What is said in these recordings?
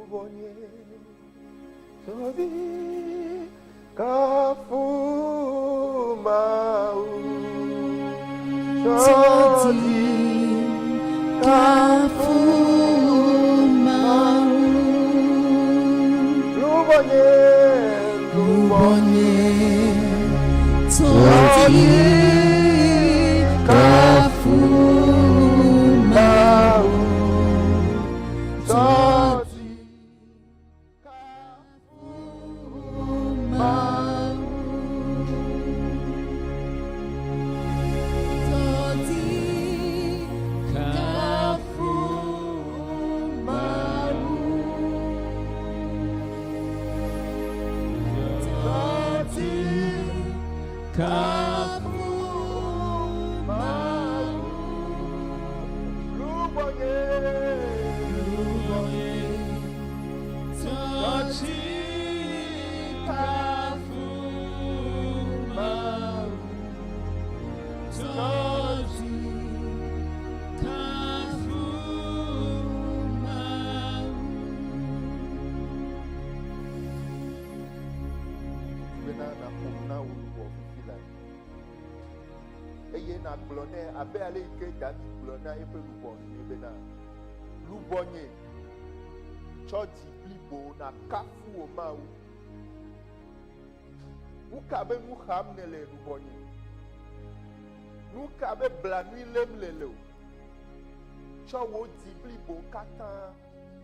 lubonye todi kafumau todi kafumau lubonye todi kafumau todi kafumau abe ale ike David gblɔ na eƒe lubɔnu bena lubɔnye tsɔ dzi blibo na kafu wò Mawu. Nu ka be nu xam ne le lubɔnye? Nu ka be blanui lém le o? Tsɔ wò dzi blibo katã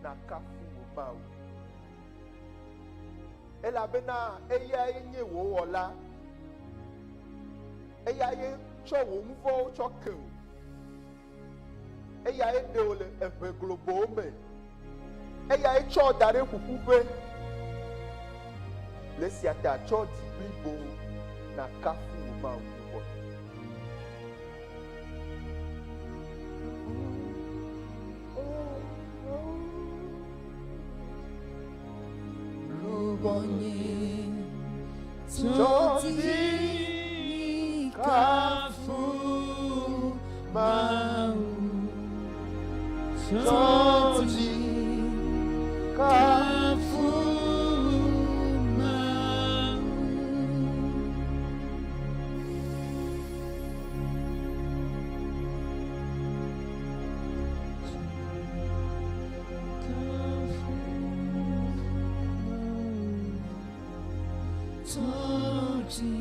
na kafu wò Mawu. Elabena eyae nye wò wɔla. Eyae tsɔ wò nuvɔwo tsɔ ke o. Eyae ɖe wò le eve globowo me. Eyae tsɔ da ɖe ƒuƒuƒe. Le esia ta tsɔ dzi blibo na kafu wò Mawu gbɔ. Lubonye tsɔ dzi kafu Mawu, todi kafu Mawu. Todi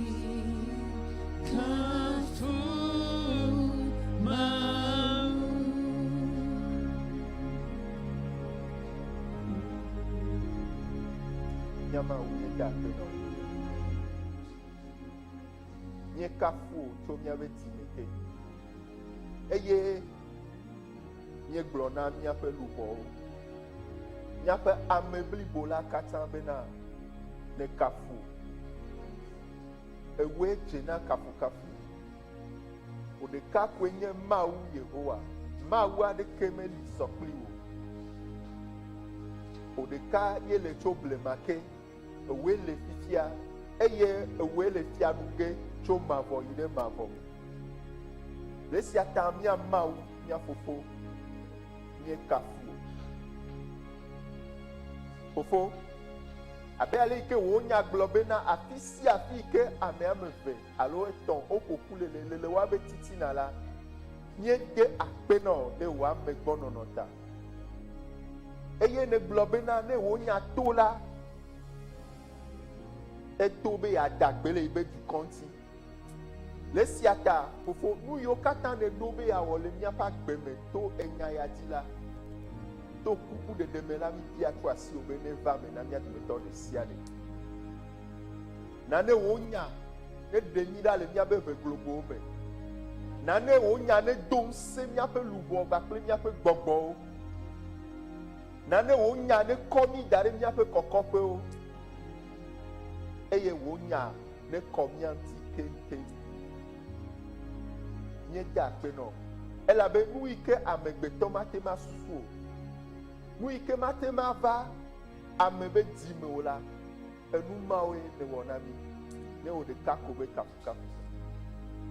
kafu Mawu. Nyama uye date no. Nye kafu tso miabe timeke. Eye nye gblɔ na miaƒe lubɔwo. Miaƒe ame blibo la katã bena ne kafu. Ewe dze na kafukafu. O ɖeka koe nye Mawu Yehowa. Mawu aɖeke meli sɔ kpli wo. O ɖeka ye le tso blema ke. Ewe le fifia. Eye ewe le fianu ge tso mavɔ yi ɖe mavɔ. Le esia ta mia Mawu, mia fofo, mie kafu. Fofo, abe ale yi ke wò nya gblɔ bena afi sia afi yi ke ame eve alo etɔ̃ woƒoƒu le woabe titina la, míede akpenɔ ɖe wò ame gbɔ nɔnɔ ta. Eye ne gblɔ bena ne wò nya to la, eto be yeadagbe le yi be dukɔ ŋuti. Le esia ta, fofo, nu yiwo katã ne ɖo be yeawɔ le míaƒe agbe me to enya ya dzi la, to kuku ɖeɖe me la mi bia tso asi wo be ne va me na mía dometɔ ɖe sia ɖe. Nane wò nya ne ɖe nyi ɖa le míaƒe eve globowo me. Nane wò nya ne do ŋusẽ míaƒe luʋɔ kpakple míaƒe gbɔgbɔwo. Nane wò nya ne kɔ mí da ɖe míaƒe kɔkɔƒewo. Eye wò nya ne kɔ mía ŋuti keŋkeŋ. Míede akpenɔ. Elabe nu yi ke amegbetɔ mate ma susu o. Nu yi ke mate ma va ame be dzi me o la, enu mawoe ne wɔ na mi. Ne wò ɖeka ko be kafukafu.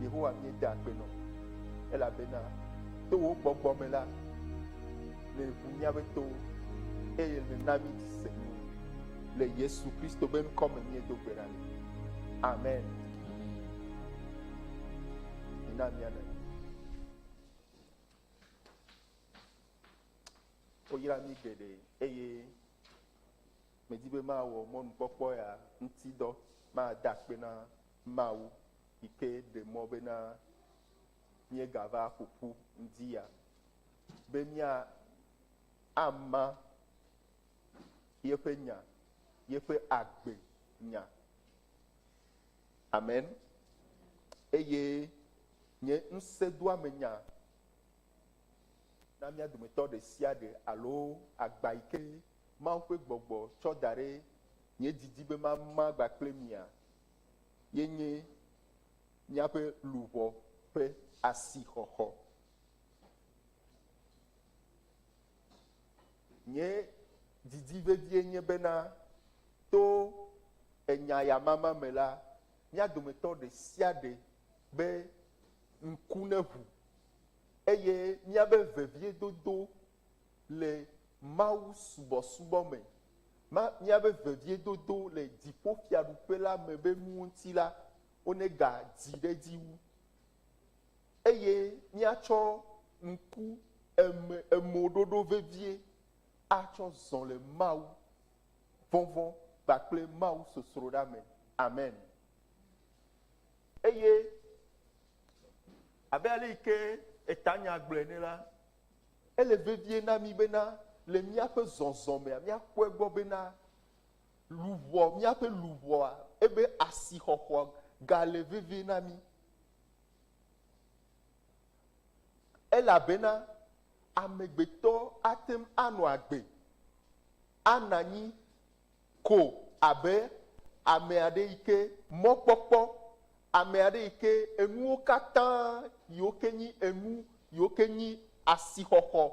Yehowa míede akpenɔ. Elabena to wò gbɔgbɔ me la, le ʋu míabe towo. eye le na mi discernement le Yesu Kristo ben comme mi do gbera amen ina mi ana o yira mi gede eye me di be ma wo mo nu popo ya nti do ma da pe na ma wo ike de mo be na nye gava pupu ndi ya be mia ama yefe nya yefe agbe nya amen eye nye nsedu amenya na mia dometo de sia de alo agba ike ma fe gbogbo cho dare nye didi be ma gba kple mia yenye nya pe luvo pe asi xoxo nye didi vevie nye bena to enya ya mama me la mia dometo de sia de be nku ne ʋu eye mia be vevie dodo le mawu subɔsubɔ me mia be vevie dodo le dziƒo fiaɖuƒe la me be nu ŋuti la wone ga dzi ɖe dzi wu eye miatsɔ ŋku emoɖoɖo vevie atsɔ zɔ le mawu vɔvɔ kpakple mawu sosro ɖa me amen eye abe ale yi ke etanya gblɔe ne la ele vevie na mi bena le miaƒe zɔzɔmea miakpɔe gbɔ bena luʋɔ miaƒe luʋɔa ebe asixɔxɔ gale vevie na mi elabena amegbetɔ atem anɔ agbe anɔ anyi ko abe ame aɖe yi ke mɔkpɔkpɔ ame aɖe yi ke enuwo katã yiwo ke nyi enu yiwo ke nyi asixɔxɔ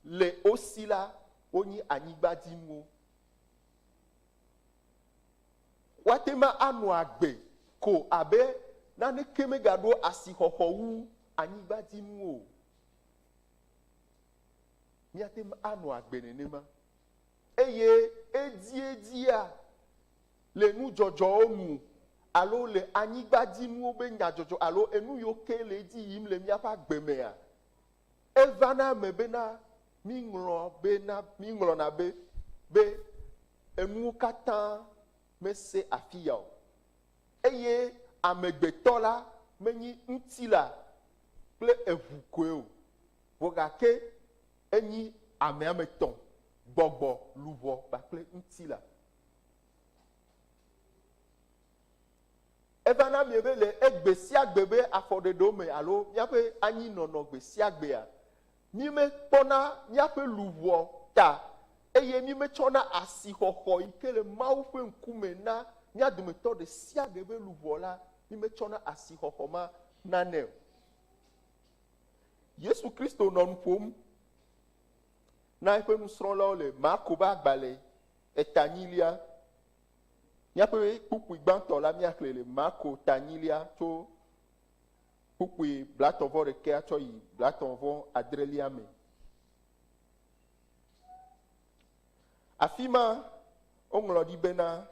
le wo si la wonyi anyigbadzinuwo woatema anɔ agbe ko abe naneke megaɖo asixɔxɔ wu anyigbadzinuwo miatem anɔ agbe nenema eye edzia le nudzɔdzɔwo nu alo le anyigbadzinuwo be nyadzɔdzɔ alo enu yiwo ke le edzi yim le miaƒe agbemea evana me bena miŋlɔna be enuwo katã mese afi ya o eye amegbetɔ la menyi ŋuti la kple eʋu koe o vɔ gake enyi amea me tɔ̃ gbɔgbɔ luʋɔ kpakple ŋuti la evana mie be le egbe sia gbe be afɔɖeɖewo me alo míaƒe anyinɔnɔ gbe sia gbea mi mekpɔna míaƒe luʋɔ ta eye mi metsɔna asixɔxɔ yi ke le Mawu ƒe ŋkume na mía dometɔ ɖe sia ɖe be luʋɔ la mi metsɔna asixɔxɔ ma nane o Yesu Kristo nɔ nu ƒom na eƒe nusrɔ̃lawo le Marko ƒe agbalẽ etanyilia míaƒe kpukpui gbãtɔ la míaxlẽ le Marko tanyilia tso kpukpui blatɔvɔ ɖekea tsɔ yi blatɔvɔ adrelia me afi ma woŋlɔ ɖi bena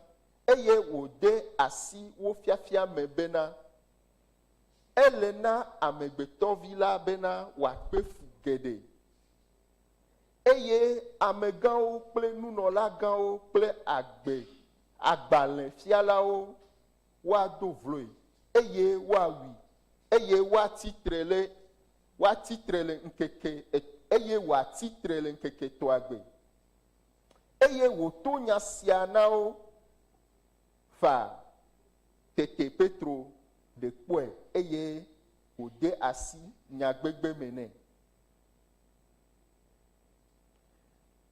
eye wòde asi wo fiafia me bena ele na amegbetɔvi la bena wòakpe fu geɖe eye amegãwo kple nunɔlagãwo kple agbalẽfialawo woado vloe eye woawui eye woatitre le nkeke eye wòatitre le nkeke tɔa gbe eye wòto nya sia na wo fa tete Petro de kpɔe eye wòde asi nyagbegbe me nɛ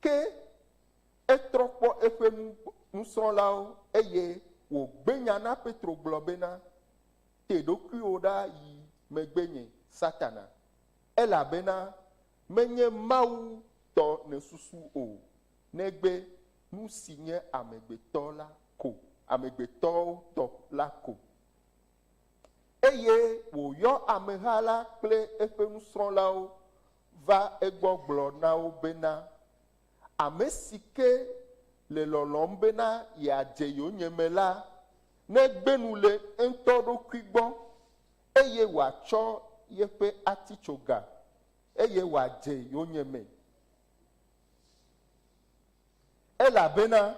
ke etrɔ kpɔ eƒe nusrɔ̃lawo eye wògbe nya na Petro gblɔ bena te ɖokuiwo ɖa yi megbe nye Satana elabena menye Mawu tɔ ne susu o negbe nu si nye amegbetɔ la ko amegbetɔwo tɔ la ko eye wòyɔ ameha la kple eƒe nusrɔ̃lawo va egbɔ gblɔ na wo bena ame si ke le lɔlɔm bena yeadze yewo nye me la negbenu le ŋutɔ ɖokui gbɔ eye wòatsɔ yeƒe atitsoga eye wòadze yewo nye me. Elabena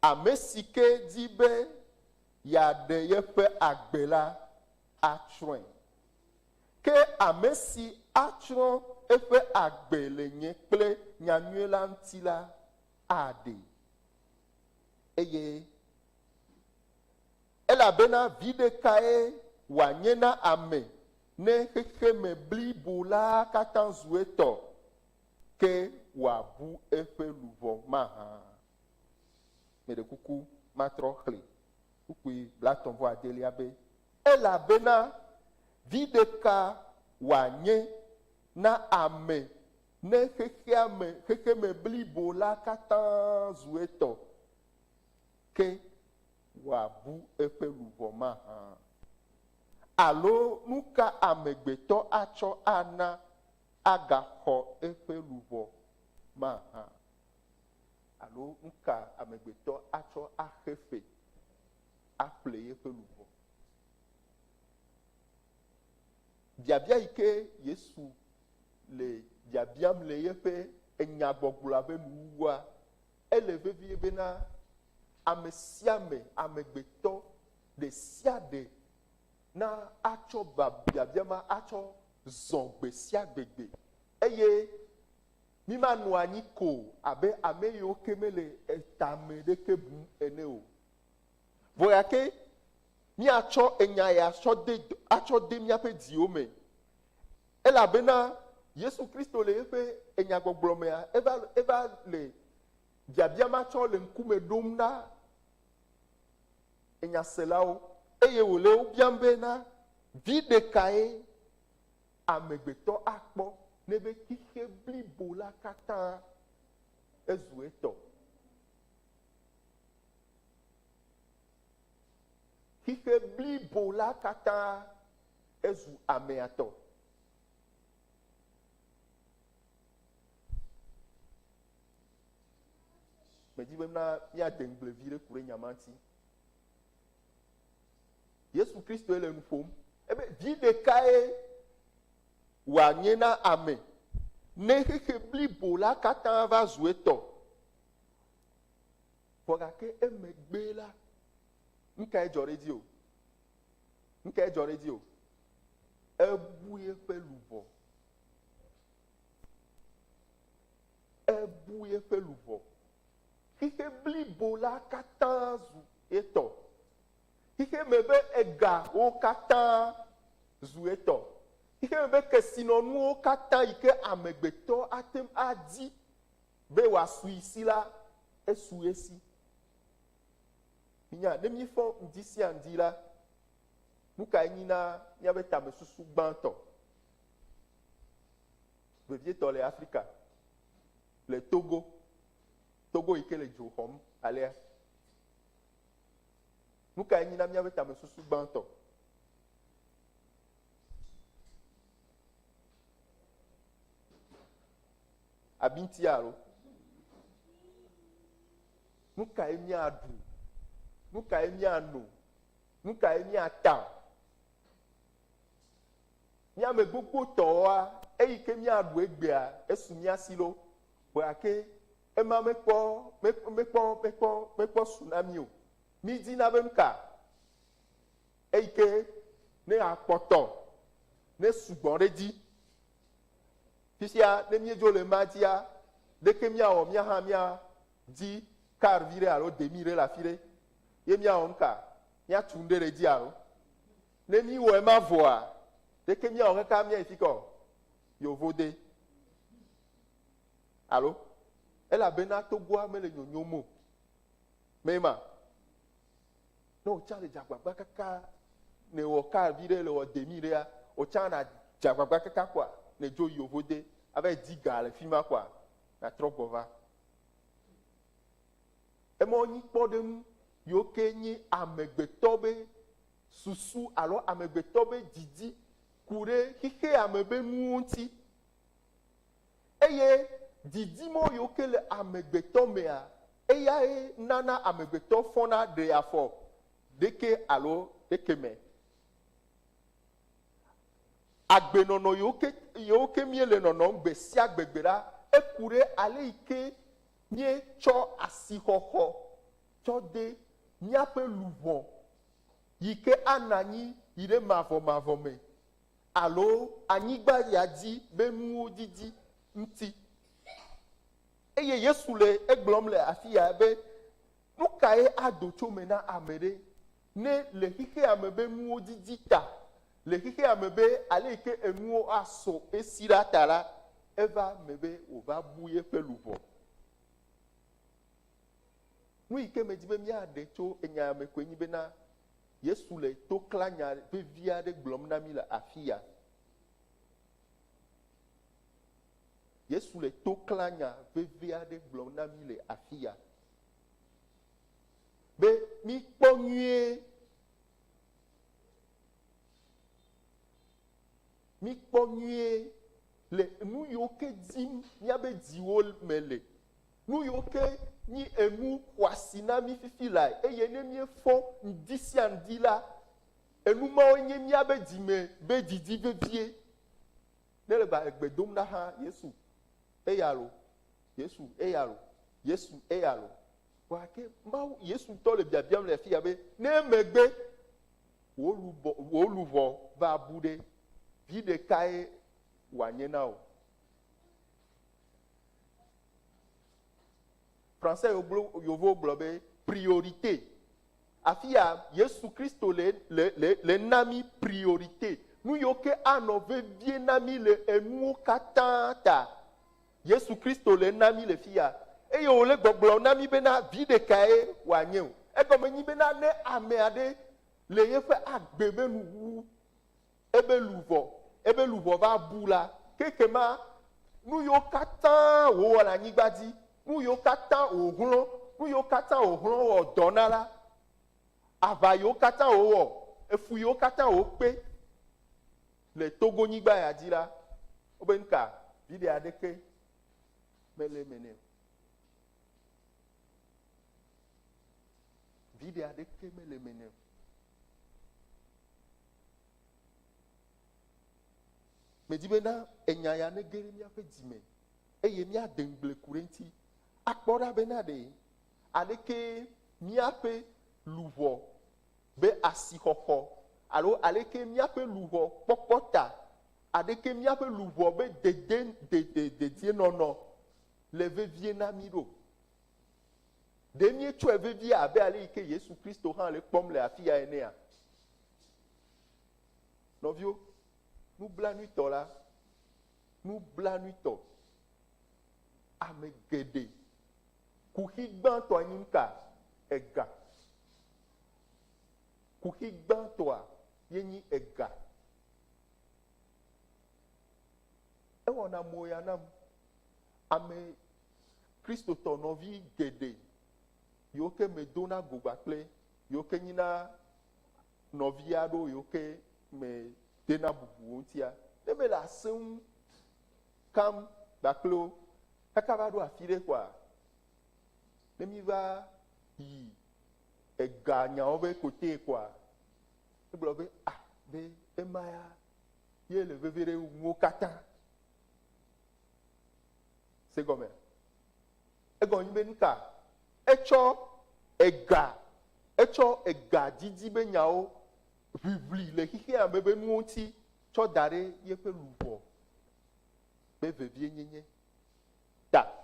ame si ke di be yeaɖe yeƒe agbe la atsrɔ̃e. Ke ame si atsrɔ̃ eƒe agbe le nye kple nyanyui la ŋuti la aɖe. Eye elabena vi ɖekae wòanye na ame ne xexeme blibo la katã zu etɔ ke wòabu eƒe luʋɔ mahã. Meɖe kuku matrɔ xlẽ kukui blatɔ̃-vɔ-adelia be elabena vi ɖeka wòanye na ame ne xexeme blibo la katã zu etɔ ke wòabu eƒe luʋɔ mahã. Alo nu ka amegbetɔ atsɔ ana agaxɔ eƒe luʋɔ mahã? Alo nu ka amegbetɔ atsɔ axe fe aƒle yeƒe luʋɔ? Biabia yi ke Yesu le biabiam le yeƒe enyagbɔgblɔa ƒe nuwuwua, ele vevie bena ame sia ame, amegbetɔ ɖe sia ɖe na atsɔ biabia ma atsɔ zɔ gbe sia gbegbe. Eye mi manɔ anyi ko abe ame yiwo ke mele etame ɖeke bum ene o. Vɔ gake míatsɔ enya ya atsɔ de míaƒe dziwo me. Elabena Yesu Kristo le eƒe enyagbɔgblɔ mea eva le biabia ma tsɔ le ŋkume ɖom na enyaselawo eye wòle wo biam bena vi ɖekae amegbetɔ akpɔ ne be xixe blibo la katã ezu etɔ. Xixe blibo la katã ezu amea tɔ. Medi be na míade ŋgble vi ɖe ku ɖe nyama ŋuti. Yesu Kristo le nu ƒom ebe vi ɖekae wòanye na ame ne xexe blibo la katã va zu etɔ. Vɔ gake emegbe la nukae dzɔ ɖe dzi o? Nukae dzɔ ɖe dzi o? Ebu yeƒe luʋɔ. Ebu yeƒe luʋɔ. Xixe blibo la katã zu etɔ. Xixe me be egawo katã zu etɔ. Xixe me be kesinɔnuwo katã yi ke amegbetɔ atem adi be wòasui si la, esu esi. Minya, ne mi fɔ ŋdi sia ŋdi la, nu kae nyi na míabe tamesusu gbãtɔ? Vevietɔ le Afrika, le Togo yi ke le dzo xɔm alea. Nu kae nyi na míabe tamesusu gbãtɔ? Abinti alo? Nu kae míaɖu? Nu kae míano? Nu kae míata? Míame gbogbo tɔwoa, eyi ke míaɖu egbea, esu míasi lo. Gake ema mekpɔ tsunami o. Mi dina be nuka? Eyi ke ne akpɔtɔ, ne sugbɔ ɖe dzi. Fisia ne míedzo le ma dzia, ɖeke míawɔ míahã míadi car vi ɖe alo demi ɖe le afi ɖe. Ye míawɔ nuka? Míatu nu ɖe ɖe dzi alo? Ne míwɔ ema vɔa, ɖeke míawɔ kaka míayi fi kɔ? Yovode. Alo? Elabena Togoa mele nyonyom o. Mema. Ne wòtsã le dzagbagba kaka ne wɔ car vi ɖe le wɔ demi ɖea, wòtsã na dzagbagba kaka kɔa ne dzo Yovode ava di ga le fi ma kɔa na trɔ gbɔ va. Emawo nyi kpɔɖeŋu yiwo ke nye amegbetɔ be susu alo amegbetɔ be didi ku ɖe xixe ame be nuwo ŋuti. Eye didimo yo ke le amegbetɔ mea eyae nana amegbetɔ fɔna de afɔ deke alo deke me agbenɔnɔ yo ke mie le nɔnɔm gbe sia gbegbe ɖa eku ɖe ale yi ke mie tsɔ asixɔxɔ tsɔ de míaƒe luʋɔ yi ke ana anyi yi ɖe mavɔmavɔ me alo anyigba ya dzi be nuwo didi ŋuti eye Yesu le egblɔm le afi ya be nu kae ado tso me na ame ɖe ne le xixea me be nuwo didi ta le xixea me be ale yi ke enuwo asɔ esi ɖa ta la eva me be wòva bu yeƒe luʋɔ nu yi ke me di be míaɖe tso enya me koe nyi bena Yesu le to klã nya vevi aɖe gblɔm na mí le afi ya. Yesu le to klã nya vevi aɖe gblɔm na mí le afi ya. Be míkpɔ nyuie. Míkpɔ nyuie le nu yiwo ke dim míabe dziwo me le. Nu yiwo ke nyi enu xɔasi na mí fifi la eye ne míefɔ ŋdi sia ŋdi la enu mawo nye míabe dzime be didi vevie ne le gbe dom na hã Yesu eya lo Yesu eya lo Yesu eya lo wa ke mawu Yesu tɔ le biabiam le afi ya be ne megbe wò luʋɔ va bu ɖe vi ɖekae wòanye na o. Français yovo gblɔ be priorité. Afi ya Yesu Kristo le na mí priorité. Nu yiwo ke anɔ vevie na mí le enuwo katã ta. Yesu Kristo le na mí le fi ya. Eye wòle gbɔgblɔ na mí bena vi ɖekae wòanye o. Egɔme nyi bena ne ame aɖe le yeƒe agbe be nu wu ebe luʋɔ va bu la kekema nu yiwo katã wòwɔ le anyigba dzi. Nu yiwo katã wòhlɔ̃, nu yiwo katã wòhlɔ̃ wɔ dɔ na la, aʋa yiwo katã wòwɔ, efu yiwo katã wòkpe le Togonyigba ya dzi la, wobe nuka viɖe aɖeke mele eme nɛ o. Viɖe aɖeke mele eme nɛ o. Medi bena enya ya ne ge ɖe míaƒe dzime eye míade ŋgble ku ɖe ŋuti. Akpɔ ɖa bena ɖe aleke míaƒe luʋɔ be asixɔxɔ alo aleke míaƒe luʋɔ kpɔkpɔ ta aleke míaƒe luʋɔ be dedienɔnɔ le vevie na mí ɖo. Ɖe míetsɔe vevie abe ale yi ke Yesu Kristo hã le kpɔm le afi ya enea. Nɔviwo, nublanuitɔ la, nublanuitɔ ame geɖe kuxi gbãtɔa nyi nuka ega. Kuxi gbãtɔa ye nyi ega. Ewɔna moya nam ame kristotɔ nɔvi geɖe yiwo ke me dona go kple yiwo ke nyina nɔvi aɖewo yiwo ke me dena bubu ŋutia. Ne me le ase ŋu kam kpakple wo kaka va ɖo afi ɖe koa ne mi va yi ega nyawo be kote koa egblɔ be be ema ya ye le veve ɖe ŋuwo katã. Se gɔme. Egɔme be nuka etsɔ ega didi be nyawo ʋiʋli le xixea me be nuwo ŋuti tsɔ da ɖe yeƒe luʋɔ be vevie nyenye ta.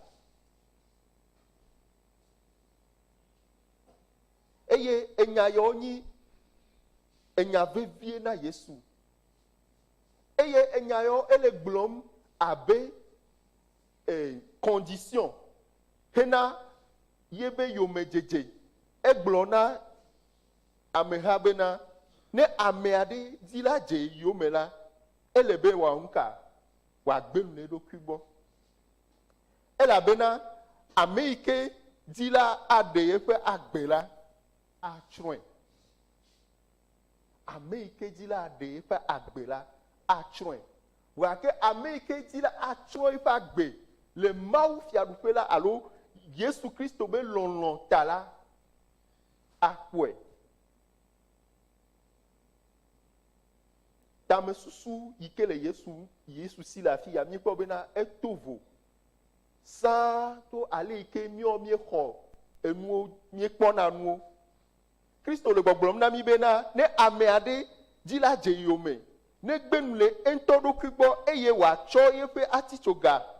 Eye enya yawo nyi enya vevie na Yesu. Eye enya yawo ele gblɔm abe condition hena yebe yomedzedze. Egblɔ na ameha bena ne ame aɖe di la dze yome la ele be wòaŋuka wòagbe nu ɖe eɖokui gbɔ. Elabena ame yi ke di la aɖe yeƒe agbe la atsrɔ̃e. Ame yi ke di la aɖe yeƒe agbe la atsrɔ̃e. Gake ame yi ke di la atsrɔ̃ yeƒe agbe le mawu fiaɖuƒe la alo Yesu Kristo be lɔlɔ ta la akpɔe. Tamesusu yi ke le Yesu si le afi ya míekpɔ bena eto vo sãa to ale yi ke míexɔ enuwo míekpɔna nuwo. Kristo le gbɔgblɔm na mí bena ne ame aɖe dzi la dze yome ne gbe nu le eŋutɔ ɖokui gbɔ eye wòatsɔ yeƒe atitsoga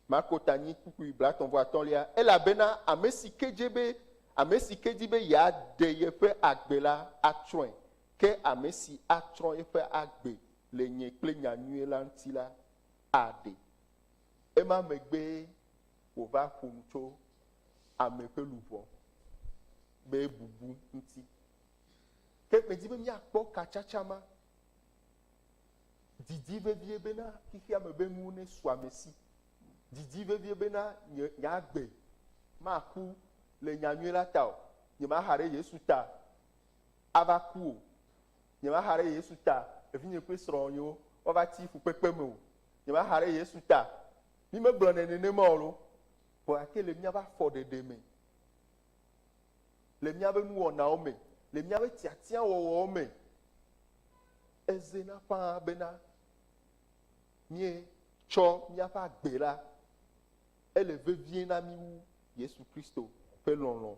Marko tanyi kpukpui blatɔn vɔ atɔ̃lia elabena ame si ke di be yeaɖe yeƒe agbe la atsrɔ̃e ke ame si atsrɔ̃ yeƒe agbe le nye kple nyanyui la ŋuti la aɖe. Ema megbe wòva ƒo nu tso ame ƒe luʋɔ be bubu ŋuti. Ke medi be míakpɔ katsatsa ma didi vevie bena xixia me be nuwo ne su ame si. Didi vevie bena nye agbe maku le nyanyui la ta o. Nye maha ɖe Yesu ta ava ku o. Nye maha ɖe Yesu ta evinye ƒe srɔ̃nyewo woava ti fukpekpe me o. Nye maha ɖe Yesu ta mi megblɔ nenema o lo. Vɔ gake le míaƒe afɔɖeɖe me, le míaƒe nuwɔnawo me, le míaƒe tiatia wɔwɔwo me, ezena ƒãa bena míetsɔ míaƒe agbe la ele vevie na mí wu Yesu Kristo ƒe lɔlɔ.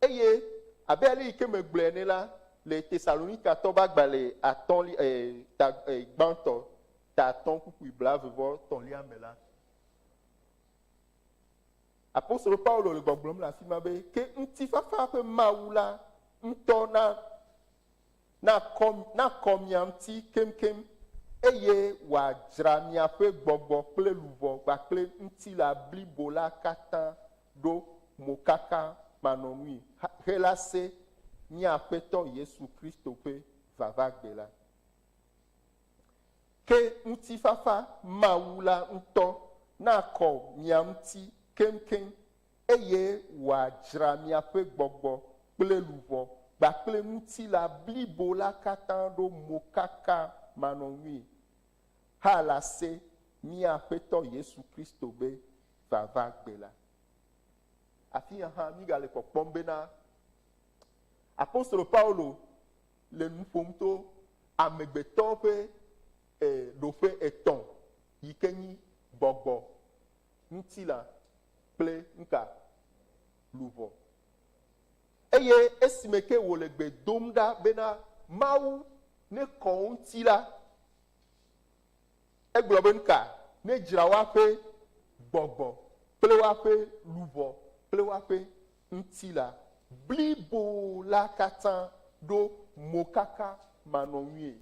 Eye abe ale yi ke megblɔe ne la le Tesalonikatɔ ƒe agbalẽ gbãtɔ ta atɔ̃ kpukpui blaeve-vɔ-tɔ̃lia me la. Apostolo Paulo le gbɔgblɔm le afi ma be ke ŋutifafa ƒe Mawu la ŋutɔ na kɔ mia ŋuti kemkem eye wòadzra miaƒe gbɔgbɔ kple luʋɔ kpakple ŋutilã blibo la katã ɖo mokaka manɔnui hela se míaƒetɔ Yesu Kristo ƒe vavagbe la. Ke ŋutifafa Mawu la ŋutɔ nakɔ mia ŋuti keŋkeŋ eye wòadzra miaƒe gbɔgbɔ kple luʋɔ kpakple ŋutilã blibo la katã ɖo mokaka manɔnui hala se míaƒetɔ Yesu Kristo be vavagbe la. Afi hã mígale kpɔkpɔm bena Apostolo Paulo le nu ƒom to amegbetɔwo ƒe ɖoƒe etɔ̃ yi ke nyi gbɔgbɔ, ŋutilã kple luʋɔ. Eye esime ke wòle gbe dom ɖa bena Mawu ne kɔ wo ŋuti la, egblɔ be ne dzra woaƒe gbɔgbɔ kple woaƒe luʋɔ kple woaƒe ŋutilã blibo la katã ɖo mokaka manɔnui.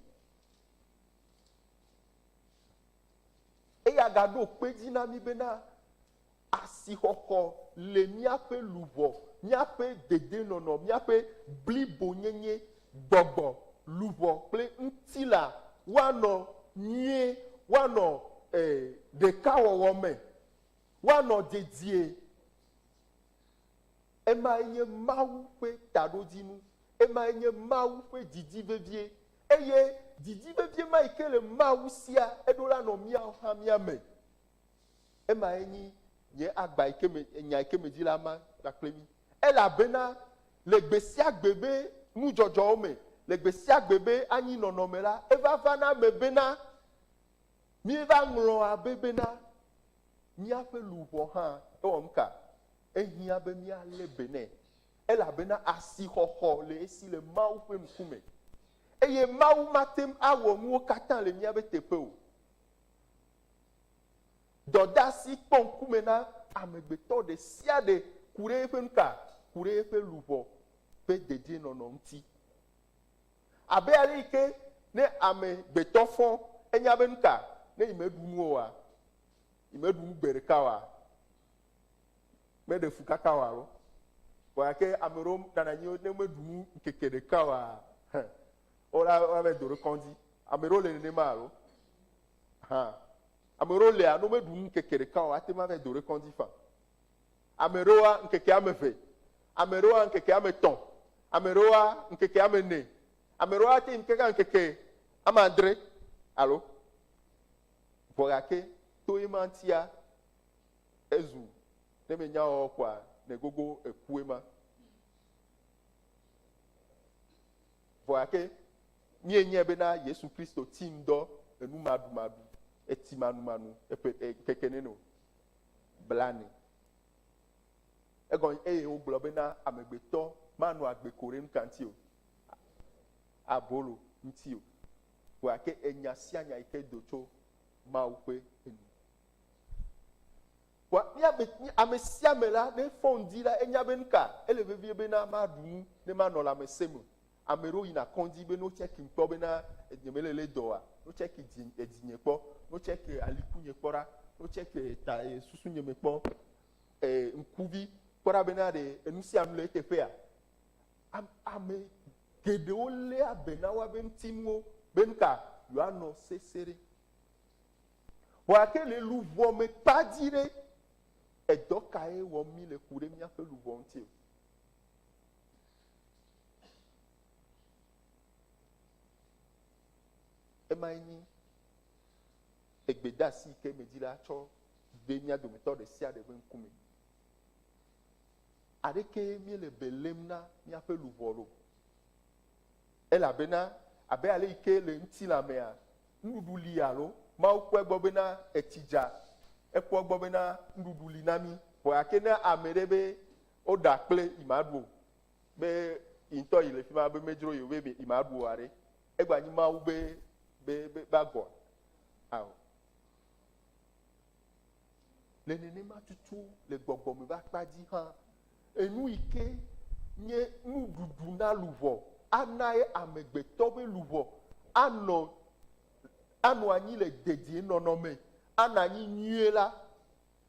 Eya gaɖo kpedzi na mí bena asixɔxɔ le míaƒe luʋɔ, míaƒe dedenɔnɔ, míaƒe blibonyenye, gbɔgbɔ, luʋɔ kple ŋutilã woanɔ nyuie, woanɔ ɖekawɔwɔ me, woanɔ dedie. Ema nye Mawu ƒe taɖodzinu, ema nye Mawu ƒe didi vevie, eye didi vevie ma yi ke le Mawu sia eɖo la nɔ míawo hã mía me. Ema nyi nye agba yi ke nya yi ke me dzi la ma kpakple mí. Elabena le gbe sia gbe be nudzɔdzɔwo me, le gbe sia gbe be anyinɔnɔ me la, eva va na me bena míeva ŋlɔ abe bena míaƒe luʋɔ hã ewɔ nuka ehiã be míalé be nɛ. Elabena asixɔxɔ le esi le Mawu ƒe ŋkume. Eye Mawu matem awɔ nuwo katã le míaƒe teƒe o. Dɔdeasi kpɔ ŋkume na amegbetɔ ɖe sia ɖe ku ɖe eƒe nuka, ku ɖe eƒe luʋɔ ƒe dedienɔnɔ ŋuti. Abe ale yi ke ne amegbetɔ fɔ enya be nuka ne yi meɖu nuwo oa, yi meɖu nu gbe ɖeka oa, meɖe fu kaka oa lo. Vɔ gake ame ɖewo nana anyi ne meɖu nu ŋkeke ɖeka oa, woava do ɖe kɔndzi. Ame ɖewo le nenema alo. Amero le a no me du nkeke ɖeka o ate ma ve do ɖe kɔndzi fa. Ameroa nkeke ame ve. Ameroa nkeke ame tɔn. Ameroa nkeke ame ne. Ameroa te nkeke ame adre. Alo? Vɔgake to ye ma ŋutia ezu ne me nya o kwa ne gogo ekue ma. Vɔgake nye bena Yesu Kristo tim dɔ enu madu eti manu keke ne no blane. Egon o gblɔ bena amegbetɔ manu agbe kore nukanti o. Abolo ŋuti o. Vɔgake enya sia nya ike do tso Mawu ƒe enu. Ame sia ame la ne fɔndi la enya be nuka ele vevie bena ma ɖu nu ne ma nɔ lãmesẽ me. Ame ɖewo yina kɔndzi be no tsɛki kpɔ bena edzemelele dɔa, no tsɛki edzinye kpɔ, no tsɛki alikunye kpɔ ɖa, no tsɛki susunye me kpɔ, ŋkuvi kpɔ ɖa bena ɖe enu sia nu le eteƒea. Ame geɖewo léa be na woabe ŋutinuwo be nuka yewoanɔ sesere. Vɔgake le luvɔ me kpadzi ɖe edɔ ka ye wɔ mi le ku ɖe míaƒe luvɔ ŋuti o. Ema nyi egbedasi ke me dzi la tsɔ de mía dometɔ ɖe sia ɖe ƒe ŋkume. Aɖeke mi le be lém na míaƒe luvɔ ɖo. Elabena abe ale yi ke le ŋutilãmea nuɖuɖu li alo Mawu kpɔe gbɔ bena etsi dza, ekpɔ gbɔ bena nuɖuɖu li na mi. Vɔgake ne ame ɖe be woɖa akple ima ɖu o, be ŋutɔ yi le fi ma be medzro yi o be ima ɖu o aɖe, egba nyi Mawu be agɔ. Awo. Le nenema tutu le gbɔgbɔme va kpadzi hã, enu yi ke nye nuɖuɖu na luvɔ, ana ye amegbetɔ be luvɔ anɔ anyi le dedie nɔnɔme, ana anyi nyuie la,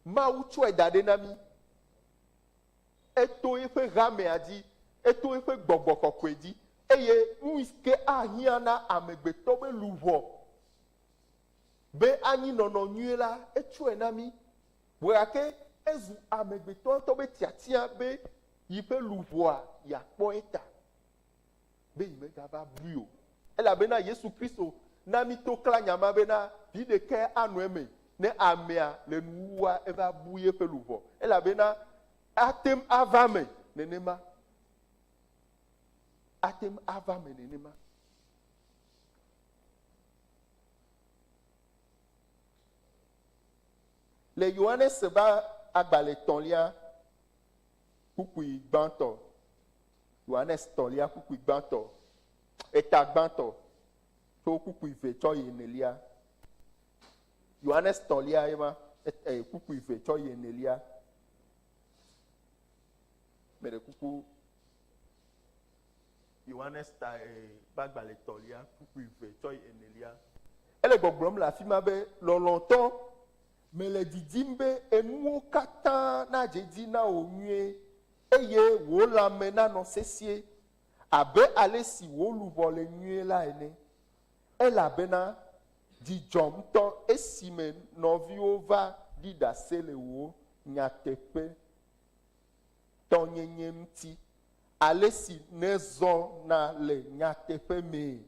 Mawu tsɔe da ɖe na mi. Eto eƒe hamea dzi, eto eƒe gbɔgbɔ kɔkɔe dzi, eye nu yi ke ahiã na amegbetɔ be luvɔ be anyi nɔnɔ nyuie la, etsɔe na mi. Vɔgake ezu amegbetɔ ŋutɔ be tiatia be yi ƒe luvɔa yakpɔ eta be yi megava bui o. Elabena Yesu Kristo na mi to kla nyama bena vi ɖeke anɔ eme ne amea le nuwua eva bui eƒe luvɔ. Elabena atem ava me nenema. Atem ava me nenema. Le Yohanes ba agbalẽ tɔ̃lia kpukpui gbãtɔ. Yohanes tɔ̃lia kpukpui gbãtɔ. Eta gbãtɔ. Tso kpukpui ve tsɔ yi enelia. Yohanes tɔ̃lia ema kpukpui ve tsɔ yi enelia. Meɖe kuku Yohanes ta bagbalẽ tɔ̃lia kpukpui ve tsɔ yi enelia. Ele gbɔgblɔm le afi ma be lɔlɔ̃tɔ mele didim be enuwo katã nadze edzi na wò nyuie eye wò lãme nanɔ sesĩe abe ale si wò luʋɔ le nyuie la ene. Elabena dzidzɔm ŋutɔ esime nɔviwo va ɖi ɖase le wò nyateƒe tɔnyenye ŋuti, ale si nezɔna le nyateƒe mee.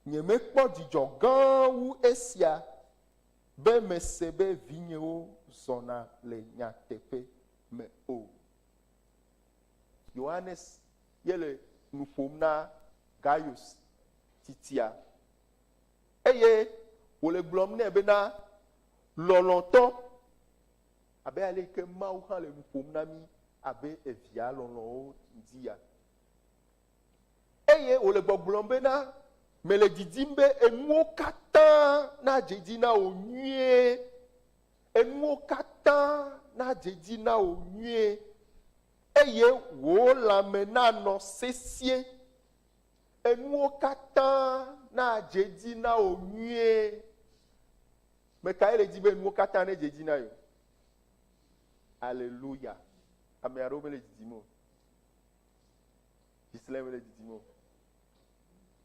Nyemekpɔ dzidzɔ gã wu esia be mese be vinyewo zɔna le nyateƒe me o. Yohanes yele nu ƒom na Gaius titia. Eye wòle gblɔm nɛ bena lɔlɔ̃tɔ abe ale ke Mawu hã le nu ƒom na mi abe evia lɔlɔ̃wo ŋdi ya. Eye wòle gbɔgblɔm bena mele didim be enuwo katã nadze edzi na wò nyuie. Enuwo katã nadze edzi na wò nyuie. Eye wò lãme nanɔ sesĩe. Enuwo katã nadze edzi na wò nyuie. Mekae le dzi be enuwo katã nedze edzi na yo? Alléluia. Ame aɖewo mele didim o. Gisle mele didim o.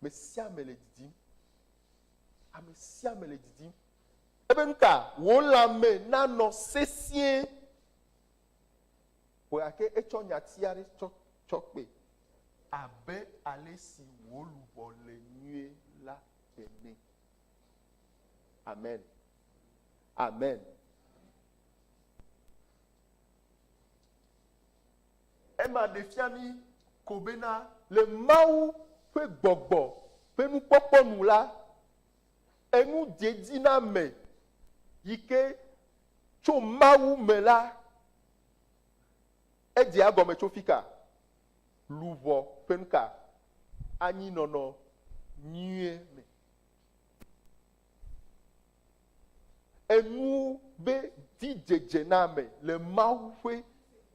Me sia me le didim. Ame sia me le didim. ebe nuka wo lãme nanɔ sesĩe wo gake etsɔ nyati aɖe tsɔ kpe abe ale si wo luʋɔ le nyuie la ene. Amen. Amen. Ema ɖe fia mi ko bena le Mawu ƒe gbɔgbɔ ƒe nukpɔkpɔ nu la, enu dzedzina me yi ke tso Mawu me la, edze agɔme tso fika luʋɔ ƒe nuka anyinɔnɔ nyuie me. Enu be dzidzedze na me le Mawu ƒe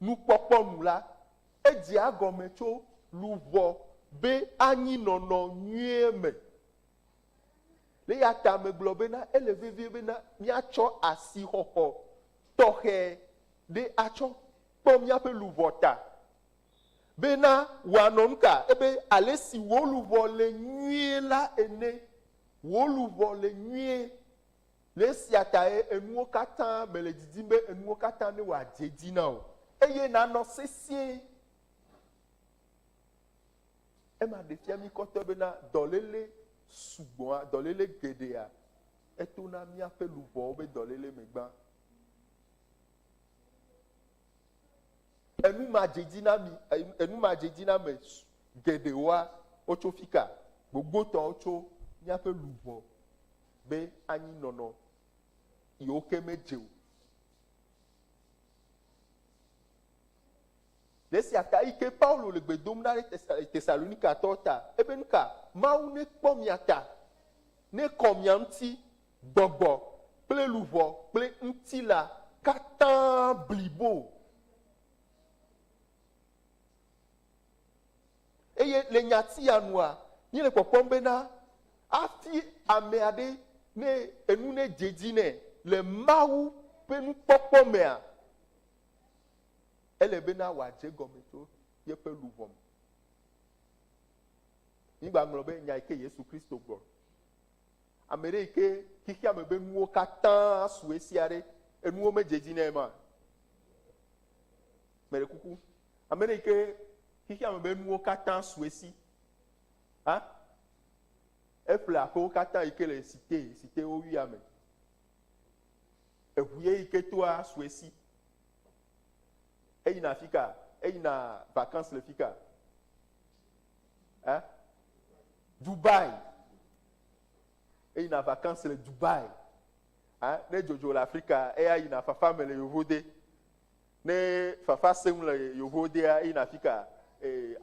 nukpɔkpɔ nu la, edze agɔme tso luʋɔ be anyinɔnɔ nyuie me. Le ya ta me gblɔ bena ele vevie bena míatsɔ asixɔxɔ tɔxɛ ɖe atsɔ kpɔ míaƒe luʋɔ ta. Bena wòanɔ nu ka ebe ale si wo luʋɔ le nyuie la ene, wo luʋɔ le nyuie. Le esia ta enuwo katã me le didim be enuwo katã ne wòadze dzi na o. Eye nanɔ sesĩe. Ema ɖe fia mi kɔtɔ bena dɔléle sugbɔa, dɔléle geɖea, eto na míaƒe luʋɔwo be dɔléle me gbã. Enu ma dzedzi na me geɖewoa, wotso fika, gbogbotɔwo tso míaƒe luʋɔ be anyinɔnɔ yiwo ke medze o. Le esia ta yi ke Paulo le gbe dom na ɖe Tesalonikatɔwo ta, ebe nuka Mawu ne kpɔ mia ta, ne kɔ mia ŋuti gbɔgbɔ kple luʋɔ kple ŋutilã katã blibo. Eye le nyati ya nua, nye le kpɔkpɔm bena afi ame aɖe ne enu ne dzedzi nɛ le Mawu ƒe nukpɔkpɔ mea, ele bena wòadze gɔme tso yeƒe luʋɔ me. Mígba ŋlɔ be nya yi ke Yesu Kristo gbɔ. Ame ɖe yi ke xixia me be nuwo katã su esia ɖe, enuwo me dzedzi nɛ ma. Me ɖe kuku. Ame ɖe yi ke xixia me be nuwo katã su esi. Ha? Eƒle aƒewo katã yi ke le site wo wia me. Eʋu ye yi ke toa su esi. Eyina fika, eyina vacances le fika. Hein? Dubai. Eyina vacances le Dubai. Hein? Ne jojo l'Africa, eya yina fafa me le Yovode. Ne fafa sem le Yovode eyina fika.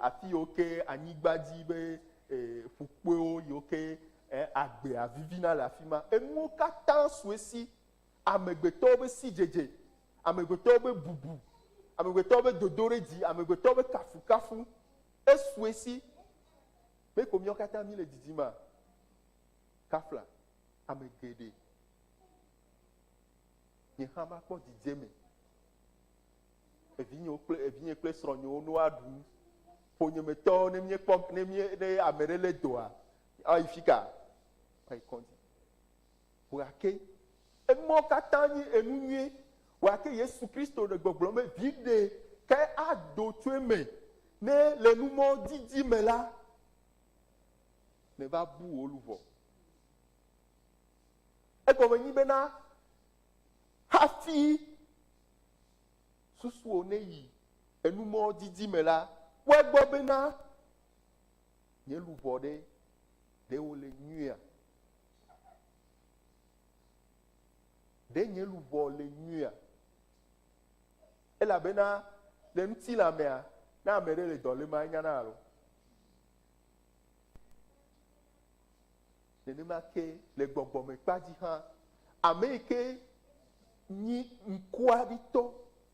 Afi yo ke anyigbadzi be fukpewo yo ke agbe avivina le afi ma. Enuwo katã su esi. Amegbetɔwo be si dzedze, amegbetɔwo be bubu, amegbetɔwo be dodoɖedzi, amegbetɔwo be kafukafu, esu esi. Pe ko míawo katã mi le dzidzima, kafla, ame geɖe. Nye hã ma kpɔ dzidze me. Evinye kple srɔ̃nyewo no aɖu. Ƒonyemetɔwo ne míekpɔ ne ame ɖe le doa, ayi fika, ayi kɔndzi. Wògake enuwo katã nye enu nyuie. Wògake Yesu Kristo le gbɔgblɔm be vi ɖe ke ado tso eme ne le numɔ didi me la, ne va bu wo luʋɔ. Egɔme nyi bena hafi susuwo ne yi enumɔ didi me la, woe gbɔ bena nye luʋɔ ɖe wo le nyuia. Ɖe nye luʋɔ le nyuia. Elabena le ŋutilãmea, ne ame ɖe le dɔ le ma enyana alo. Nenema ke le gbɔgbɔme kpadzi hã, ame yi ke nyi ŋkuaɖitɔ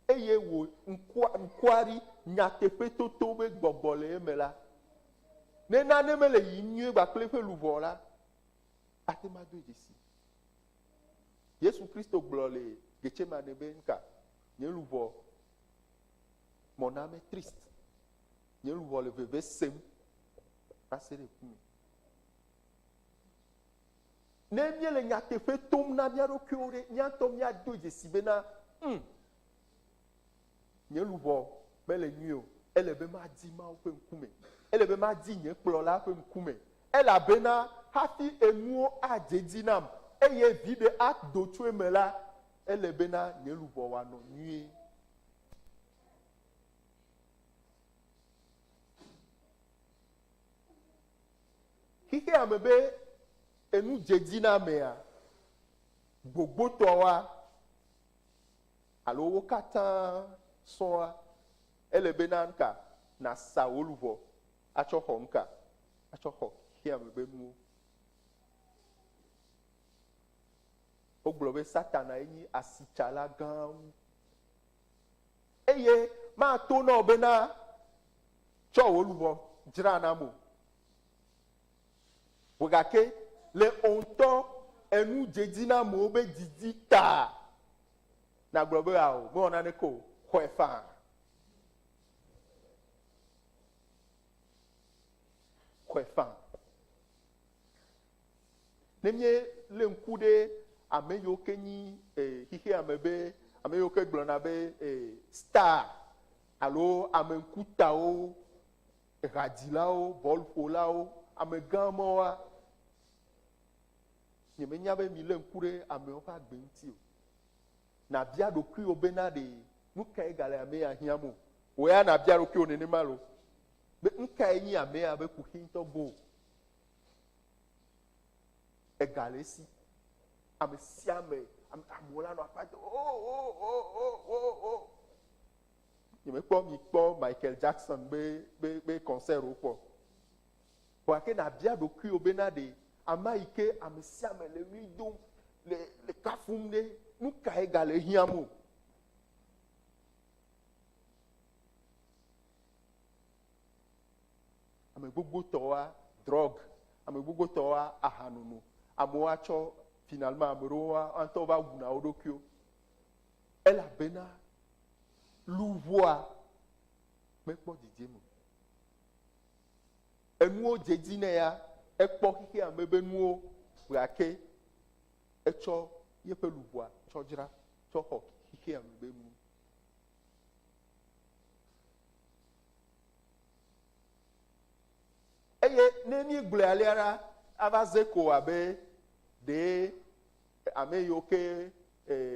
eye wò ŋkuaɖi nyateƒetoto be gbɔgbɔ le eme la, ne nane me le yi nyuie gbakple eƒe luʋɔ la, ate ma do dzesi. Yesu Kristo gblɔ le Getsemane be nuka, nye luʋɔ mon âme est triste. Nye luʋɔ le veve sem va se ɖe kume. ne mie le nyateƒe tom na mia ɖokuiwo ɖe míatɔ míado dzesi bena nye luʋɔ mele nyui o, ele be madi Mawu ƒe ŋkume, ele be madi nye kplɔla ƒe ŋkume, elabena hafi enuwo adzedzi nam eye vi ɖe ado tso eme la, ele bena nye luʋɔ wòanɔ nyuie. Xixe ame be enu dzedzi na amea, gbogbotɔwa alo wo katã sɔa, ele bena nka na sa wo luʋɔ atsɔ xɔ nka, atsɔ xɔ xixe ame be nuwo. Wogblɔ be Satana enyi asitsala gãwo eye mato na wo bena tsɔ wo luʋɔ dzra nam o. Wogake le ŋutɔ enu dzedzi na amewo be didi ta nagblɔ be awo mewɔ naneke o, xɔe faa. Xɔe faa. Ne mie le ŋku ɖe ame yiwo ke nyi xixe ame be ame yiwo ke gblɔna be star alo ame ŋkutawo, ɣadzilawo, bɔlƒolawo, ame gã mawoa, nye menya be mi le ŋku ɖe amewo ƒe agbe ŋuti o. Na bia ɖokuiwo bena ɖe nu kae gale ame ya hiãm o. Wò ya na bia ɖokuiwo nenema lo. Be nu kae nyi ame ya be kuxi ŋutɔ go. Egale esi. Ame sia ame, amewo la nɔ apate o. Nye mekpɔ mi kpɔ Michael Jackson be concert wo kpɔ. Wòake na bia ɖokuiwo bena ɖe ama yi ke ame sia ame le ɣli dom le kafum ɖe nu kae gale hiãm o. Ame gbogbo tɔwa drug, ame gbogbo tɔwa ahanono, amewo atsɔ finalement ame ɖewo ŋutɔ va wuna wo ɖokuiwo. Elabena luʋɔa mekpɔ dzidzeme o. Enuwo dzedzi ne ya, ekpɔ xixe ame be nuwo gake etsɔ yeƒe luʋɔa tsɔ dzra, tsɔ xɔ xixe ame be nu. Eye ne mi gblɔe alia ɖa, ava ze ko abe ɖe ame yiwo ke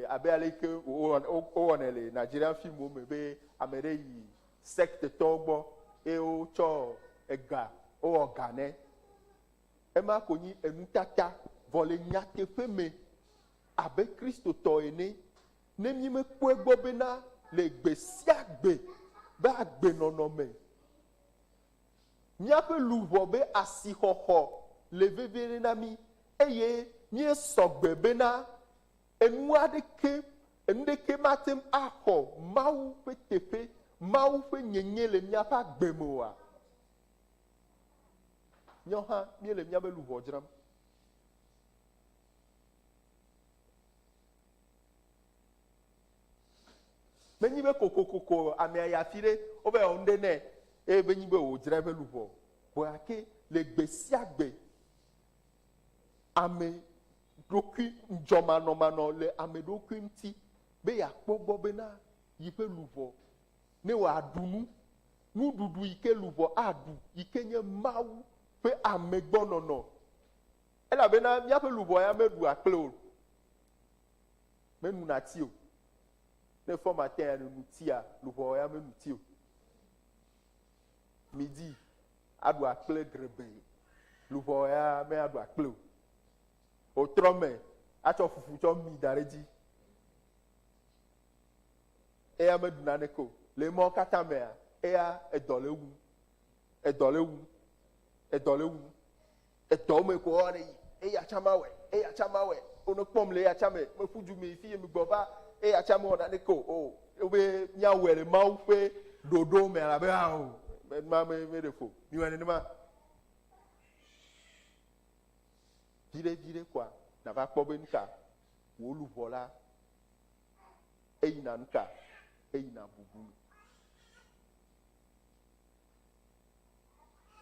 abe ale ke wowɔnɛ le Nigerian filmwo me be ame ɖe yi secte tɔwo gbɔ eye wotsɔ ega wowɔ ga nɛ. Ema ko nyi enutata vɔ le nyateƒe me abe kristotɔ ene. Ne mi mekpɔe gbɔ bena le gbe sia gbe be agbenɔnɔ me, míaƒe luʋɔ be asixɔxɔ le vevie na mi eye míesɔgbe bena enu ɖeke mate axɔ Mawu ƒe teƒe, Mawu ƒe nyenye le míaƒe agbe me oa. Míawo hã míele míaƒe luʋɔ dzram. Menyi be kokokoko amea yi afi ɖe wova wɔ nu ɖe nɛ eye be nyi be wòdzra eƒe luʋɔ. Gake le gbe sia gbe ame ɖokui dzɔmanɔmanɔ le ame ɖokui ŋuti be yeakpɔ gbɔ bena yi ƒe luʋɔ ne wòaɖu nu, nuɖuɖu yi ke luʋɔ aɖu yi ke nye Mawu ƒe ame gbɔ nɔnɔ. Elabena míaƒe luʋɔ ya meɖu akple o, menuna ti o. Ne fɔ matin ya nu tia, luʋɔ ya menu ti o. Midi aɖu akple grebe, luʋɔ ya me aɖu akple o. Wotrɔ me atsɔ fufu tsɔ mi da ɖe dzi. Eya meɖu naneke o. Le mɔwo katã mea, eya edɔ le wu, edɔ le wu, edɔ le wu, edɔ me ko wɔna yi, eya tsama wɛ, eya tsama wɛ. Wonɔ kpɔm le eya tsame, meƒu du me fi mi gbɔ va, eya tsama wɔ naneke o. Wobe míawɔe le Mawu ƒe ɖoɖo me abe awo, enuma me ɖe fo, miwɔ nenema. Viɖe koa, nava kpɔ be nuka, wò luʋɔ la, eyina nuka, eyina bubu me.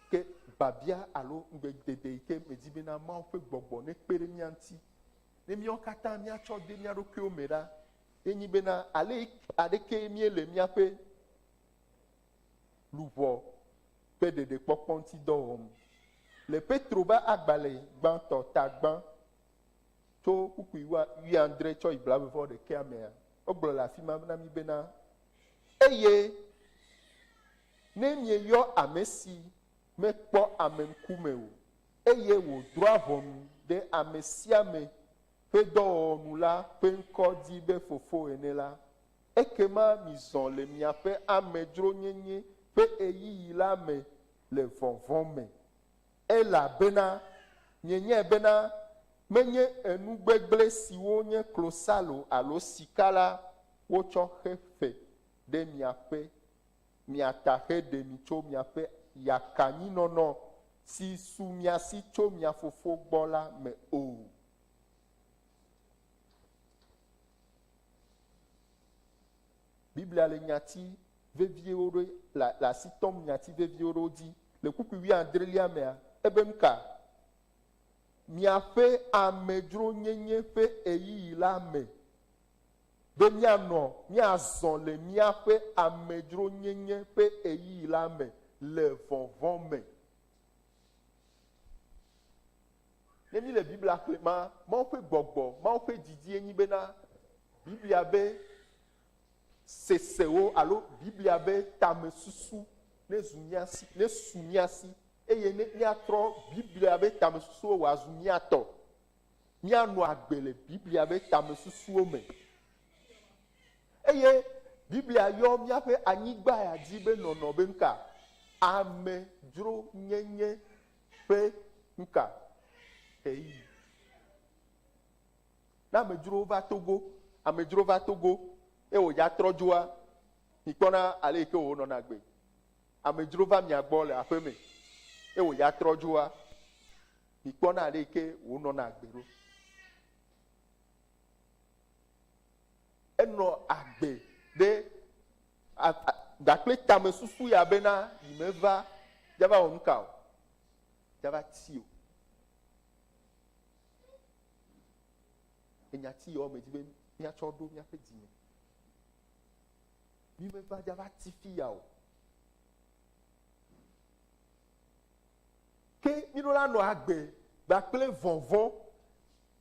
ke babia alo ngbedede ke medi bena ma fe gbogbo ne kpere mianti ne mi okata mi acho de mi aroke o mera enyi bena ale adeke mi ele mi ape luvo pe dede poponti do le Petro ba agbale gban to tagban to kuku wi Andre cho ibla before de ke amea ogbo la fi ma na mi bena eye ne mi yo amesi me kpɔ amekume o eye wòdro avɔnu ɖe ame sia ame ƒe dɔwɔnu la ƒe ŋkɔ dzi be fofo ene la ekema mizɔ le miaƒe amedzronyenye ƒe eyiyi la me le vɔvɔ me elabena nyenye bena menye enu gbegble siwo nye klosalo alo sika la wotsɔ xe fe ɖe miaƒe miata xe ɖe mi tso miaƒe yakanyinɔnɔ si su mia si tso mia fofo gbɔ la me o. Biblia le nyati veviewo ɖo le asi tɔm nyati veviewo ɖo dzi le kuku 19 mea ebe nuka miaƒe amedzronyenye ƒe eyiyi la me be miazɔ le miaƒe amedzronyenye ƒe eyiyi la me le vɔvɔ me. Ne mi le Biblia xlẽ ma, Mawu ƒe gbɔgbɔ, Mawu ƒe didi enyi bena Biblia be sesewo alo Biblia be tamesusu ne zu miasi, ne su miasi, eye ne miatrɔ Biblia be tamesusuwo wòazu miatɔ. Mianɔ agbe le Biblia be tamesusuwo me. Eye Biblia yɔ miaƒe anyigba ya dzi be nɔnɔ be nuka amedzro nyenye ƒe nuka eyi. Na amedzro va Togo, e wòdza trɔ dzoa, mikpɔna ale yike wò nɔna gbe. Amedzro va mia gbɔ le aƒe me, e wòdza trɔ dzoa, mikpɔna ale yike wò nɔna gbe ɖo. Enɔ agbe ɖe gakple tame susu ya bena yimeva dzava wɔ nuka o, dzava ti o. Enyati yɔ me di be miatsɔ ɖo miaƒe dzime. Mimeva dzava ti fi ya o. Ke mi ɖo la nɔ agbe gakple vɔvɔ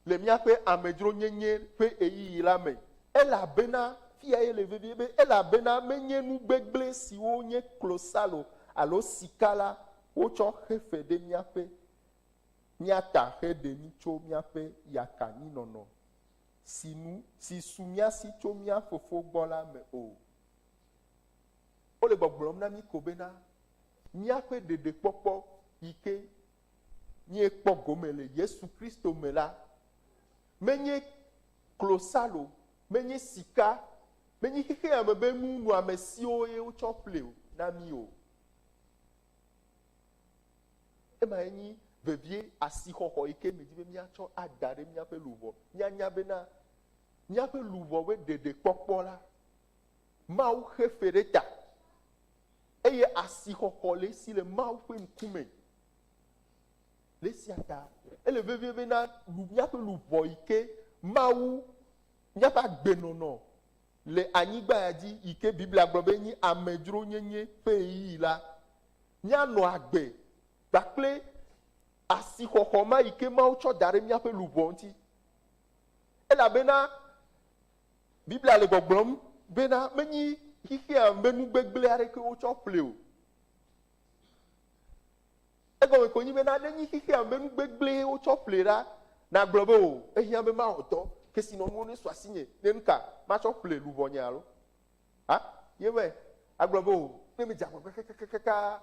le miaƒe amedzronyenye ƒe eyiyi la me. Elabena fia ye le vevie be elabena menye nu gbegble siwo nye klosalo alo sika la wotsɔ xe fe ɖe miaƒe miata xe ɖe mi tso miaƒe yakanyinɔnɔ si su miasi tso mia fofo gbɔ la me o. Wole gbɔgblɔm na mi ko bena miaƒe ɖeɖekpɔkpɔ yi ke miekpɔ gome le Yesu Kristo me la menye klosalo, menye sika, menye xexe ame be nunɔamesiwo ye wotsɔ ƒle o na mi o. Ema enyi vevie asixɔxɔ yi ke mi di be miatsɔ ada ɖe miaƒe luʋɔ. Mianya bena miaƒe luʋɔ be ɖeɖekpɔkpɔ la Mawu xe fe ɖe ta eye asixɔxɔ le si le Mawu ƒe ŋkume. Le sia ta ele vevie bena miaƒe luʋɔ yi ke Mawu miaƒe agbenɔnɔ le anyigba ya dzi yi ke Biblia gblɔ be nyi amedzronyenye ƒe eyiyi la, mianɔ agbe kpakple asixɔxɔ ma yi ke Mawu tsɔ da ɖe miaƒe luʋɔ ŋuti. Elabena Biblia le gbɔgblɔm bena menyi xixea be nu gbegble aɖeke wotsɔ ƒle o. Egɔme ko nyi bena ne nyi xixea be nu gbegble wotsɔ ƒle ɖa, nagblɔ be o, ehiã be mawɔtɔ kesinɔnuwo ne su asinye ne nuka matsɔ ƒle luʋɔnye alo. Ye me agblɔ be o, ne mi dze agbagba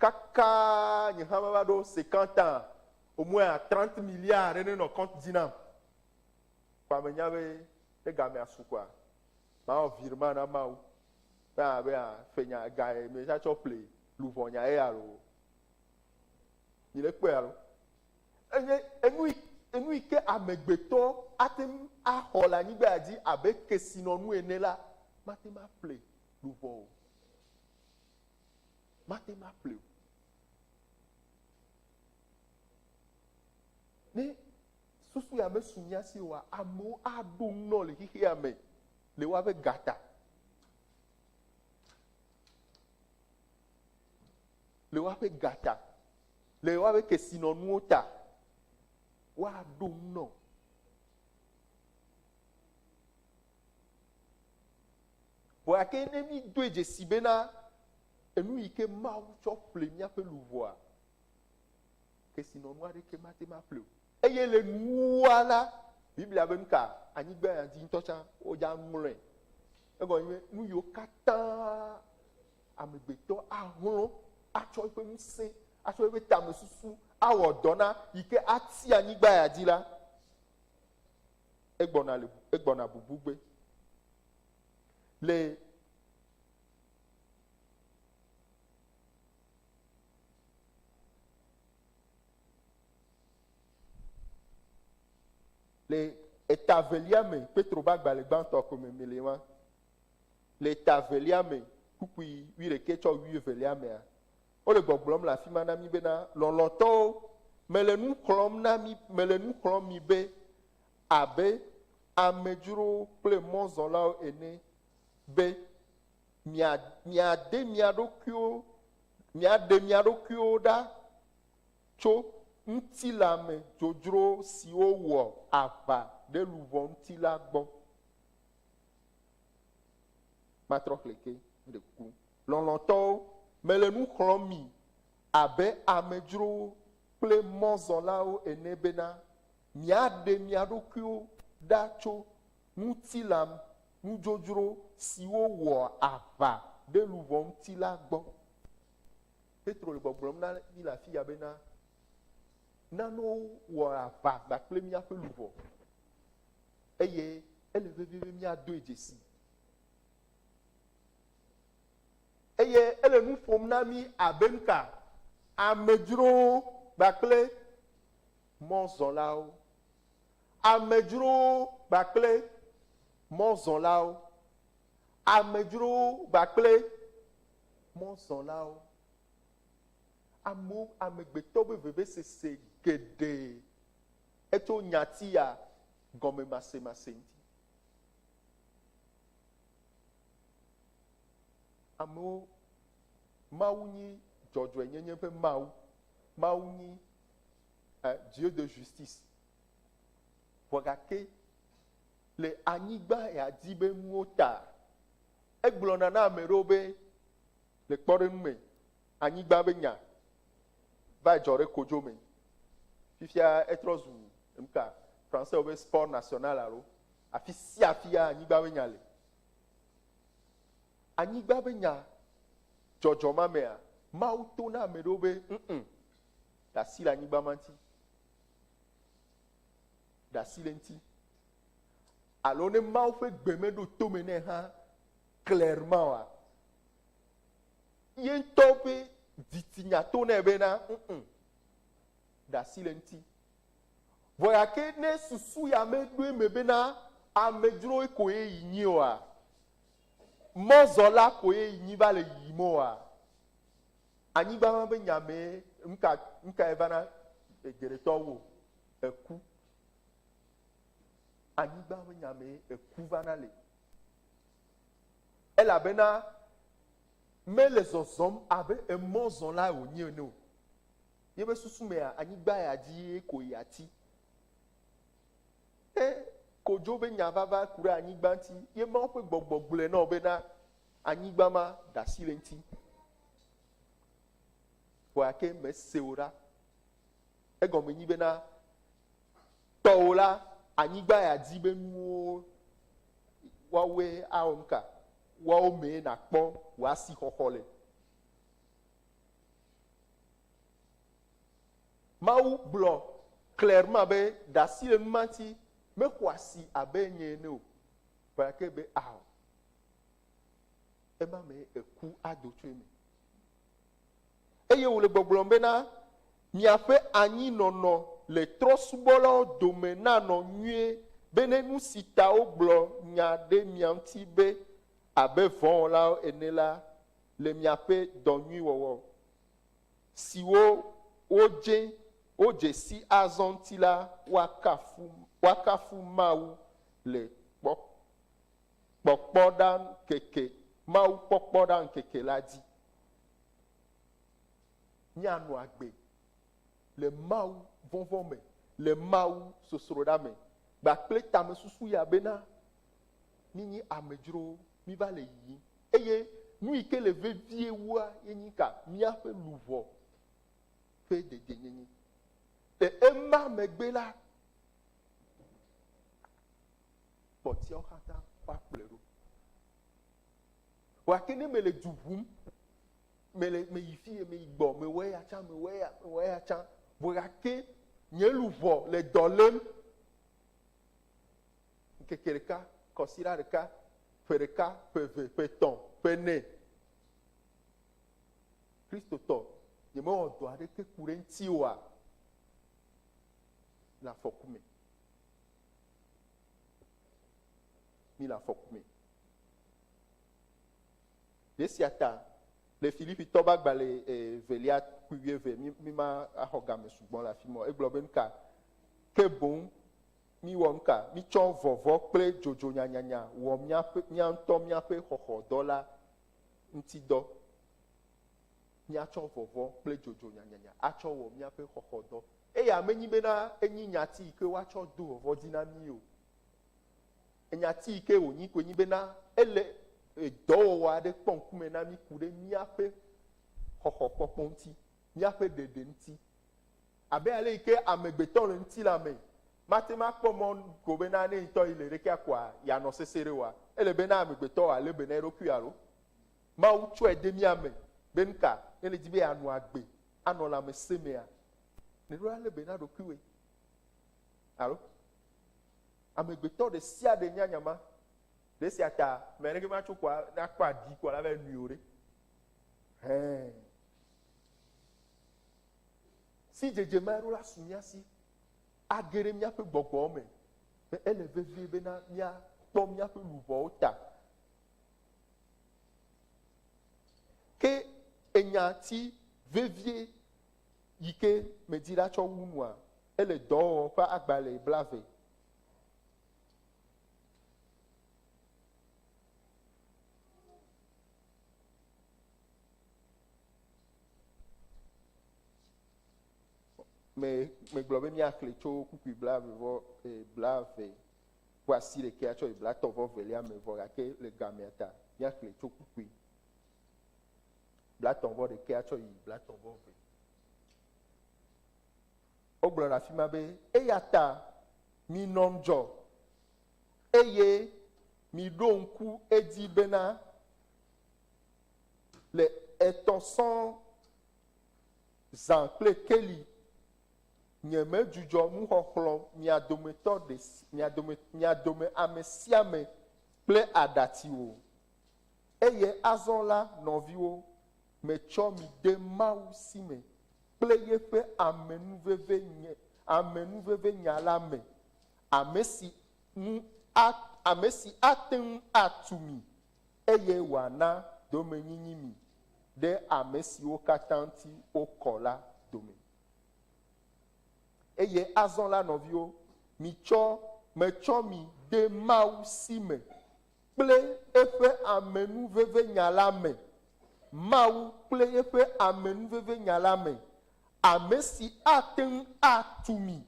kaka nye hã va ɖo 50 ans, au moins 30 milliards ne nɔ compte dzi nam. Kwa me nya be egame asu kɔa, mawɔ virement na Mawu. Be fenya ga me tsɔ ƒle luʋɔnya ye alo. Mi le kpɔe alo. Enu yi ke amegbetɔ ate axɔ le anyigba dzi abe kesinɔnu ene la, mate ma ƒle luʋɔ o. Mate ma ƒle o. susu ya me sunya si wa amo ado no le hihi ya me le wa be gata le wa be gata le wa be kesino nuota wa ado no wa ke ne mi do eje sibena enu ike ma wo cho plemia pe luvoa kesino no ade ke mate ma pleu eye le nuala biblia be nka anyigba ya di ntocha o ja nmure ego yin nu yo kata amegbeto ahun acho ipe nse acho ipe tamesusu awo dona ike ati anyigba ya di la egbona bubugbe le etavelia me Petro ba gba le gbanto ko me melewa le etavelia me kupui wi le kecho wi velia me a o le gbogbrom la fi mana mi be na loloto mele nu klom na mi mele nu klom mi be abe amejuro ple monzola ene be mia de mia dokio da cho ntí la me dzrodzro siwo wɔ ava ɖe luvɔ ŋuti la gbɔ matrɔ xleke ɖe ku lɔlɔtɔwo mele nu xlɔm mi abe amedzrowo kple mɔzɔlawo ene bena miaɖe mia ɖokuiwo ɖa tso ŋutilã nudzodzro siwo wɔ ava ɖe luvɔ ŋuti la gbɔ. Petro le gbɔgblɔm na mi le afi ya bena nanewo wɔ ava kpakple míaƒe luvɔ eye ele vevie be míado dzesi eye ele nu ƒom na mi abe nuka amedzrowo kpakple mɔzɔlawo amedzrowo kpakple mɔzɔlawo amedzrowo kpakple mɔzɔlawo amewo amegbetɔ be vevesese geɖe etso nyati ya gɔme masemase ŋuti amewo mawu nyi dzɔdzɔe nyenye ƒe mawu nyi Dieu de justice vɔ gake le anyigba ya di be nuwo ta egblɔna na ame ɖewo be le kpɔɖeŋu me anyigba be nya va dzɔ ɖe kodzo me fifia etrɔ zu nuka français be sport national alo afi sia afi ya anyigba be nya le anyigba be nya dzɔdzɔma mea mawu to na ame ɖewo be da si le anyigba ma ŋuti da si le ŋuti alo ne mawu ƒe gbe me ɖo tome nɛ hã clairement wa ye ŋutɔ be ditinya to nɛ bena da si le ŋuti vɔ gake ne susu ya me ɖo eme bena amedzroe ko ye yi nyi oa mɔzɔla ko ye yi nyi va le yiyim oa anyigba ma be nyame nuka evana geɖetɔwo eku anyigba be nyame eku vana le elabena mele zɔzɔm abe emɔzɔla wònye ene o yebe susu mea anyigba ya dzi ko yati kodzo be nya vava ku ɖe anyigba ŋuti ye mawo ƒe gbɔgbɔ gblɔe na wo bena anyigba ma da si le ŋuti vɔ gake mese wo ɖa egɔme nyi bena tɔwo la anyigba ya di be nuwo woawoe awɔ nuka woawo mee nakpɔ woasi xɔxɔ le mawu gblɔ clairement be da si le numa ŋuti mexɔ asi abe nye ene o vɔ gake be awɔ ema me eku ado tso eme eye wòle gbɔgblɔm bena miaƒe anyinɔnɔ le trɔsubɔlawo dome nanɔ nyuie be ne nu si ta wogblɔ nya ɖe mia ŋuti be abe vɔ̃wɔlawo ene la le miaƒe dɔ nyui wɔwɔ siwo o dzesi azɔnti la wakafu mawu le kpɔkpɔ ɖa keke mawu kpɔkpɔ ɖa keke la dzi mianɔ agbe le mawu vɔvɔ me le mawu sosro ɖa me gbakple tame susu ya bena mi amedzrowo mi va le yiyim eye nu yi ke le vevie wua yenyi ka miaƒe luʋɔ ƒe dedenyenye le ema megbe la kpɔtiawo katã woakplɔe ɖo wòake ne mele du ʋum me yi fie me yi gbɔ me wɔ ya tsã me wɔ ya tsã vɔ gake nye luʋɔ le dɔ lém ŋkeke ɖeka kɔsiɖa ɖeka ƒe ɖeka ƒe eve ƒe etɔ̃ ƒe ene kristotɔ nyemewɔ dɔ aɖeke ku ɖe ŋuti oa le afɔku me mi le afɔku me ɖesia ta le Filipitɔ ƒe agbalẽ velia kpui eve mi ma axɔ game sugbɔ le afi ma egblɔ be nuka ke boŋ mi wɔ nuka mi tsɔ vɔvɔ kple dzodzo nyanyanya wɔ mía ŋutɔ míaƒe xɔxɔdɔ la ŋutidɔ míatsɔ vɔvɔ kple dzodzo nyanyanya atsɔ wɔ míaƒe xɔxɔdɔ eye amenyi bena enyi nyati yi ke woatsɔ do vɔvɔ dzi na mí o enyati yi ke wònyi koe nyi bena ele dɔwɔwɔ aɖe kpɔ ŋkume na mí ku ɖe míaƒe xɔxɔkpɔkpɔ ŋuti míaƒe ɖeɖe ŋuti abe ale yi ke amegbetɔ le ŋuti la me mate ma kpɔ mɔ ko bena ne ŋutɔ yi le ɖekea koa yanɔ sese ɖe oa ele bena amegbetɔ wòalé be na eɖokui alo Mawu tsɔe de mía me be nuka ne le dzi be anɔ agbe anɔ lãmesẽ mea ne ɖo alé be na ɖokuiwoe alo amegbetɔ ɖe sia ɖe nyanyama ɖe sia ta mɛ ne ke ma tso koa nakpɔ adi koa la va nui o ɖe si dzedzema ɖo la su mía si age ɖe míaƒe gbɔgbɔwo me be ele vevie bena míakpɔ míaƒe luʋɔwo ta ke enyati vevie yi ke medi la tsɔ wu nua ele dɔwɔwɔ ƒe agbalẽ blave me gblɔ be míaxlẽ tso kukui blave vɔ blave ƒe asi ɖekea tsɔ yi blatɔ vɔ velia me vɔ gake le gamea ta míaxlẽ tso kukui blatɔ vɔ ɖekea tsɔ yi blatɔ vɔ ve wogblɔ le afi ma be eya ta minɔ ŋdzɔ eye miɖo ŋku edzi bena le etɔ̃ sɔŋ zã kple keli nyemedzudzɔ nuxɔxlɔ̃ mia dome ame sia ame kple aɖati o eye azɔ la nɔviwo metsɔ mi de Mawu si me kple yeƒe amenuveve nya la me ame si ate ŋu atu mi eye wòana domenyinyi mi ɖe ame siwo katã ŋuti wokɔ la dome. Eye azɔ la nɔviwo metsɔ mi de Mawu si me kple eƒe amenuveve nya la me Mawu kple yeƒe amenuveve nya la me ame si ate ŋu atu mi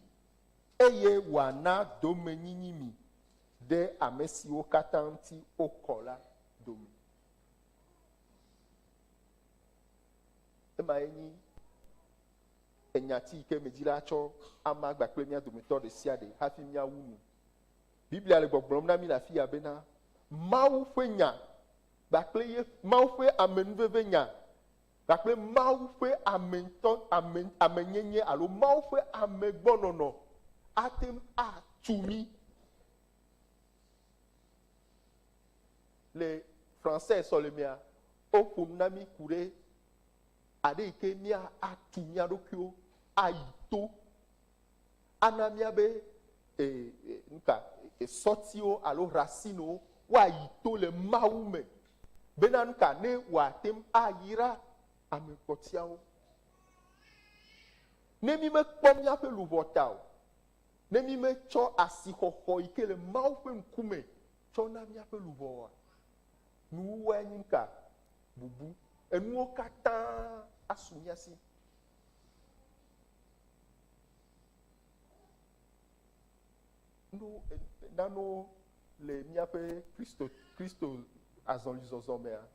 eye wòana domenyinyi mi ɖe ame siwo katã ŋuti wokɔ la dome. Ema ye nyi enyati yi ke medzi la tsɔ ama gbakple mía dometɔ ɖe sia ɖe hafi míawu nu. Biblia le gbɔgblɔm na mí le afi ya bena Mawu ƒe nya gbakple Mawu ƒe amenuveve nya gbakple Mawu ƒe amenyenye alo Mawu ƒe amegbɔnɔnɔ ate ŋu atu mí. Le français sɔlemea woƒo nu na mí ku ɖe aɖe yi ke mía atu mía ɖokuiwo ayi to ana mía be nuka sɔtiwo alo racines woayi to le Mawu me bena nuka ne wòate ŋu ayra ame kpɔtiawo Ne mi me kpɔ míaƒe luʋɔ ta o. Ne mi me tsɔ asixɔxɔ yi ke le Mawu ƒe ŋkume tsɔ na míaƒe luʋɔ oa, nuwoe nye nuka? Bubu. Enuwo katã asu mía si. Nano le míaƒe Kristo azɔlizɔzɔ mea,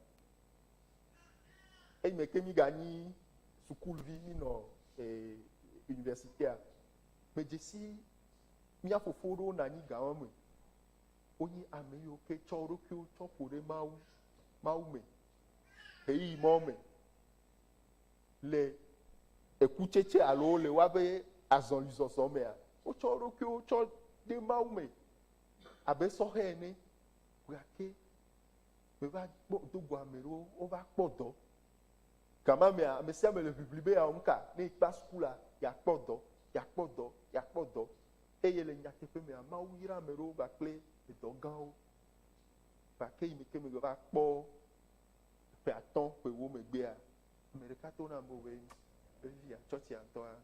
eyi me ke mi ganyi sukuvi mi nɔ universitaire, me dze si mía fofo ɖewo nɔ anyi gawo me, wonye ame yiwo ke tsɔ wo ɖokuiwo tsɔ ƒo ɖe Mawu me, ɣeyiɣi mɔ me, le ekutsetse alo le woabe azɔlizɔzɔ mea, wotsɔ wo ɖokuiwo tsɔ ɖe Mawu me abe sɔhɛ ene, gake me va do go ame ɖewo wova kpɔ dɔ. Gama mea, ame sia ame le ʋiʋli be yeawɔ nuka, ne ekpa sukula, yeakpɔ dɔ, yeakpɔ dɔ, yeakpɔ dɔ. Eye le nyateƒe mea, Mawu yra ame ɖewo kpakple dɔ gãwo. Gake yi me ke me va kpɔ ƒe atɔ̃, ƒe ewo megbea, ame ɖeka to na me be via tsɔtsia ŋutɔa,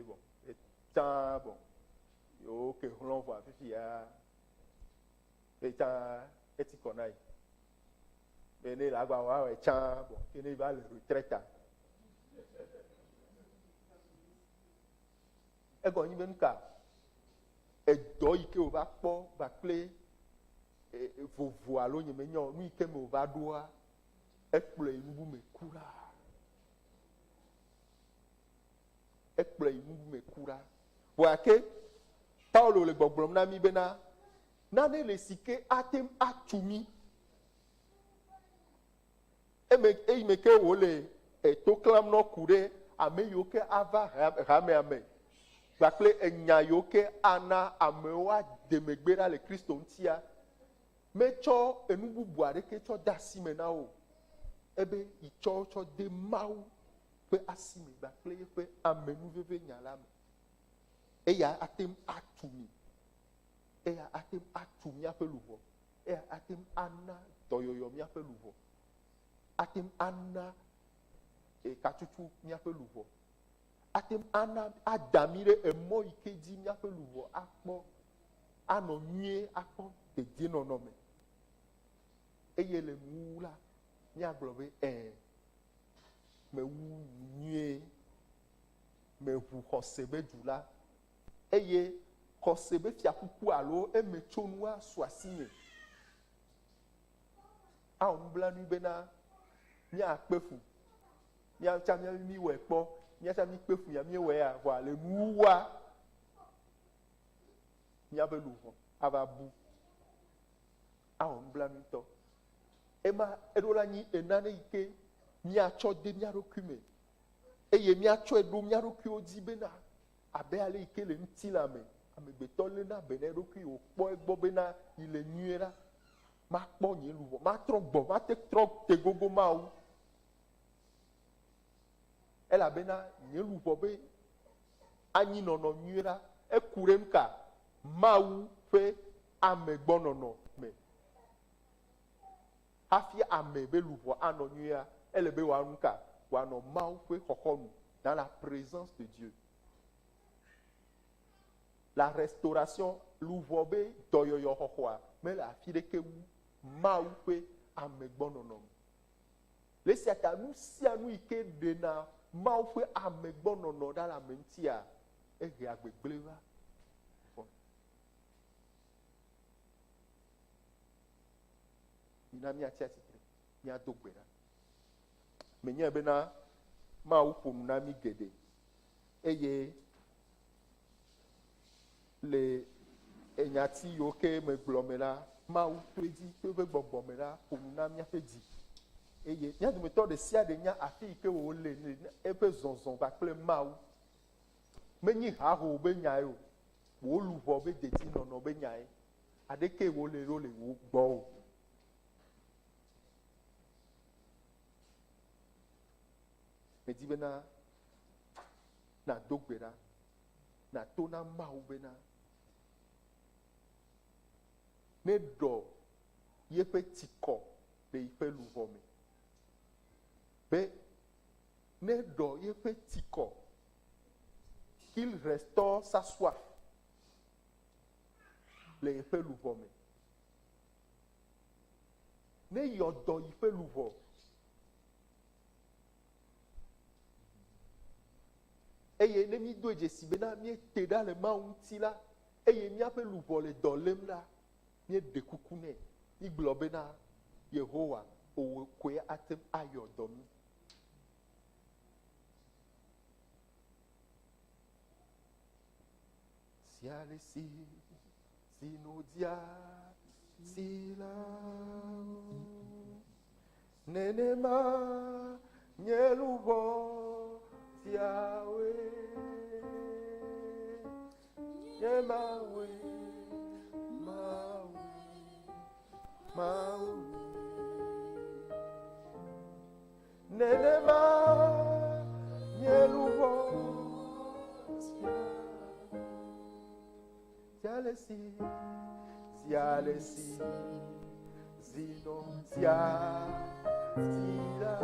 bon, tsã bon, yewo ke hlɔ̃ vɔ afi ya, tsã eti kɔ na yi. Be ne le agba wɔa tsã bon, ke ne va le retraite. Egɔ nyi be nuka? Edɔ yi ke wòva kpɔ kpakple vovo alo nye menyo nu yi ke me wòva ɖoa, ekplɔe yi nubu me ku ɖa. Ekplɔe yi nubu me ku ɖa. Vɔake Paulo le gbɔgblɔm na mi bena nane le si ke atem atu mi. Eyi me ke wòle to klam nɔ ku ɖe ame yiwo ke ava hamea me. Kpakple enya yiwo ke ana amewo ade megbe ɖa le Kristo ŋutia, metsɔ enu bubu aɖeke tsɔ de asi me na wo, ebe yi tsɔ de Mawu ƒe asi me kpakple yeƒe amenuveve nya la me. Eya atem atu mi, eya atem atu míaƒe luʋɔ, eya atem ana dɔyɔyɔ míaƒe luʋɔ, atem ana katsutsu míaƒe luʋɔ, atem ana ada mi ɖe emɔ yi ke dzi míaƒe luʋɔ akpɔ anɔ nyuie, akpɔ dedienɔnɔ me. Eye le nuwu la, míagblɔ be mewu nyuie, meʋu xɔse be du la, eye xɔse be fiakuku alo emetsonua su asi me. Awɔ nublanui bena míakpe fu, míatsã mi wɔe kpɔ, míatsã mi kpe fu ya míewɔea, vɔa le nuwua, míabe luʋɔ ava bu. Awɔ nublanui tɔ. Ema eɖo la nyi enane yi ke míatsɔ de mía ɖokui me, eye míatsɔe ɖo mía ɖokuiwo dzi bena abe ale yi ke le ŋutilã me, amegbetɔ léna be ne ɖokui wòkpɔ egbɔ bena yi le nyuie ɖa, makpɔ nye luʋɔ, matrɔ gbɔ, mate trɔ te gogo Mawu. Elabena nye luʋɔ be anyinɔnɔ nyuie ɖa, eku ɖe nuka? Mawu ƒe amegbɔnɔnɔ me. Hafi ame be luʋɔ anɔ nyuia, ele be wòanu ka? Wòanɔ Mawu ƒe xɔxɔnu, dans la présence de Dieu. La restauration, luʋɔ be dɔyɔyɔ xɔxɔa, mele afi ɖeke wu Mawu ƒe amegbɔnɔnɔ me. Le esia ta nu sia nu yi ke ɖena Mawu ƒe amegbɔnɔnɔ ɖa le ame ŋutia, ehe agbegble va. Mina míatsi atsitre, míado gbe ɖa. Menye bena Mawu ƒo nu na mi geɖe, eye le enyati yiwo ke megblɔ me la, Mawu ƒe dzi ƒe gbɔgbɔ me la ƒo nu na míaƒe dzi. Eye mía dometɔ ɖe sia ɖe nya afi yi ke wòle eƒe zɔzɔ kpakple Mawu. Menyi haho be nyae o, wò luʋɔ be dedinɔnɔ be nyae. Aɖeke wòle ɖo le wò gbɔ o. Medi bena na do gbe ɖa, na to na Mawu bena ne ɖɔ yeƒe tsikɔ le yiƒe luʋɔ me. be ne do yeƒe tikɔ qu'il restaure sa soif le yeƒe luʋɔ me ne yɔdɔ yeƒe luʋɔ eye ne mi do dzesi bena mi te ɖa le Mawu ŋuti la eye miaƒe luʋɔ le dɔ lém la mi ɖe kuku nɛ mi gblɔ bena Yehowa òwò koe atem ayɔ dɔ mi. Siale si sinodia sila nenema nyeluvo tiawe nyemawe mawe mawe nenema nyeluvo Sialesi, sialesi, zino sia, sila.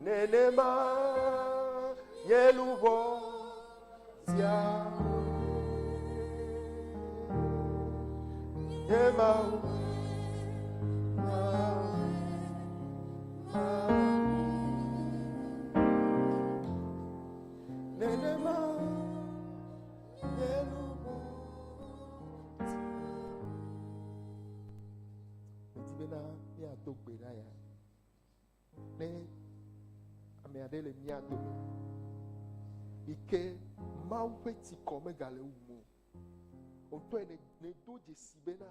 Nenema, yeluvo, sia. Yemau, nenema. Do gbe na ya ne ame aɖe le mía dome yi ke Mawu ƒe tikɔ megale wu mo wòtɔe ne do dzesi bena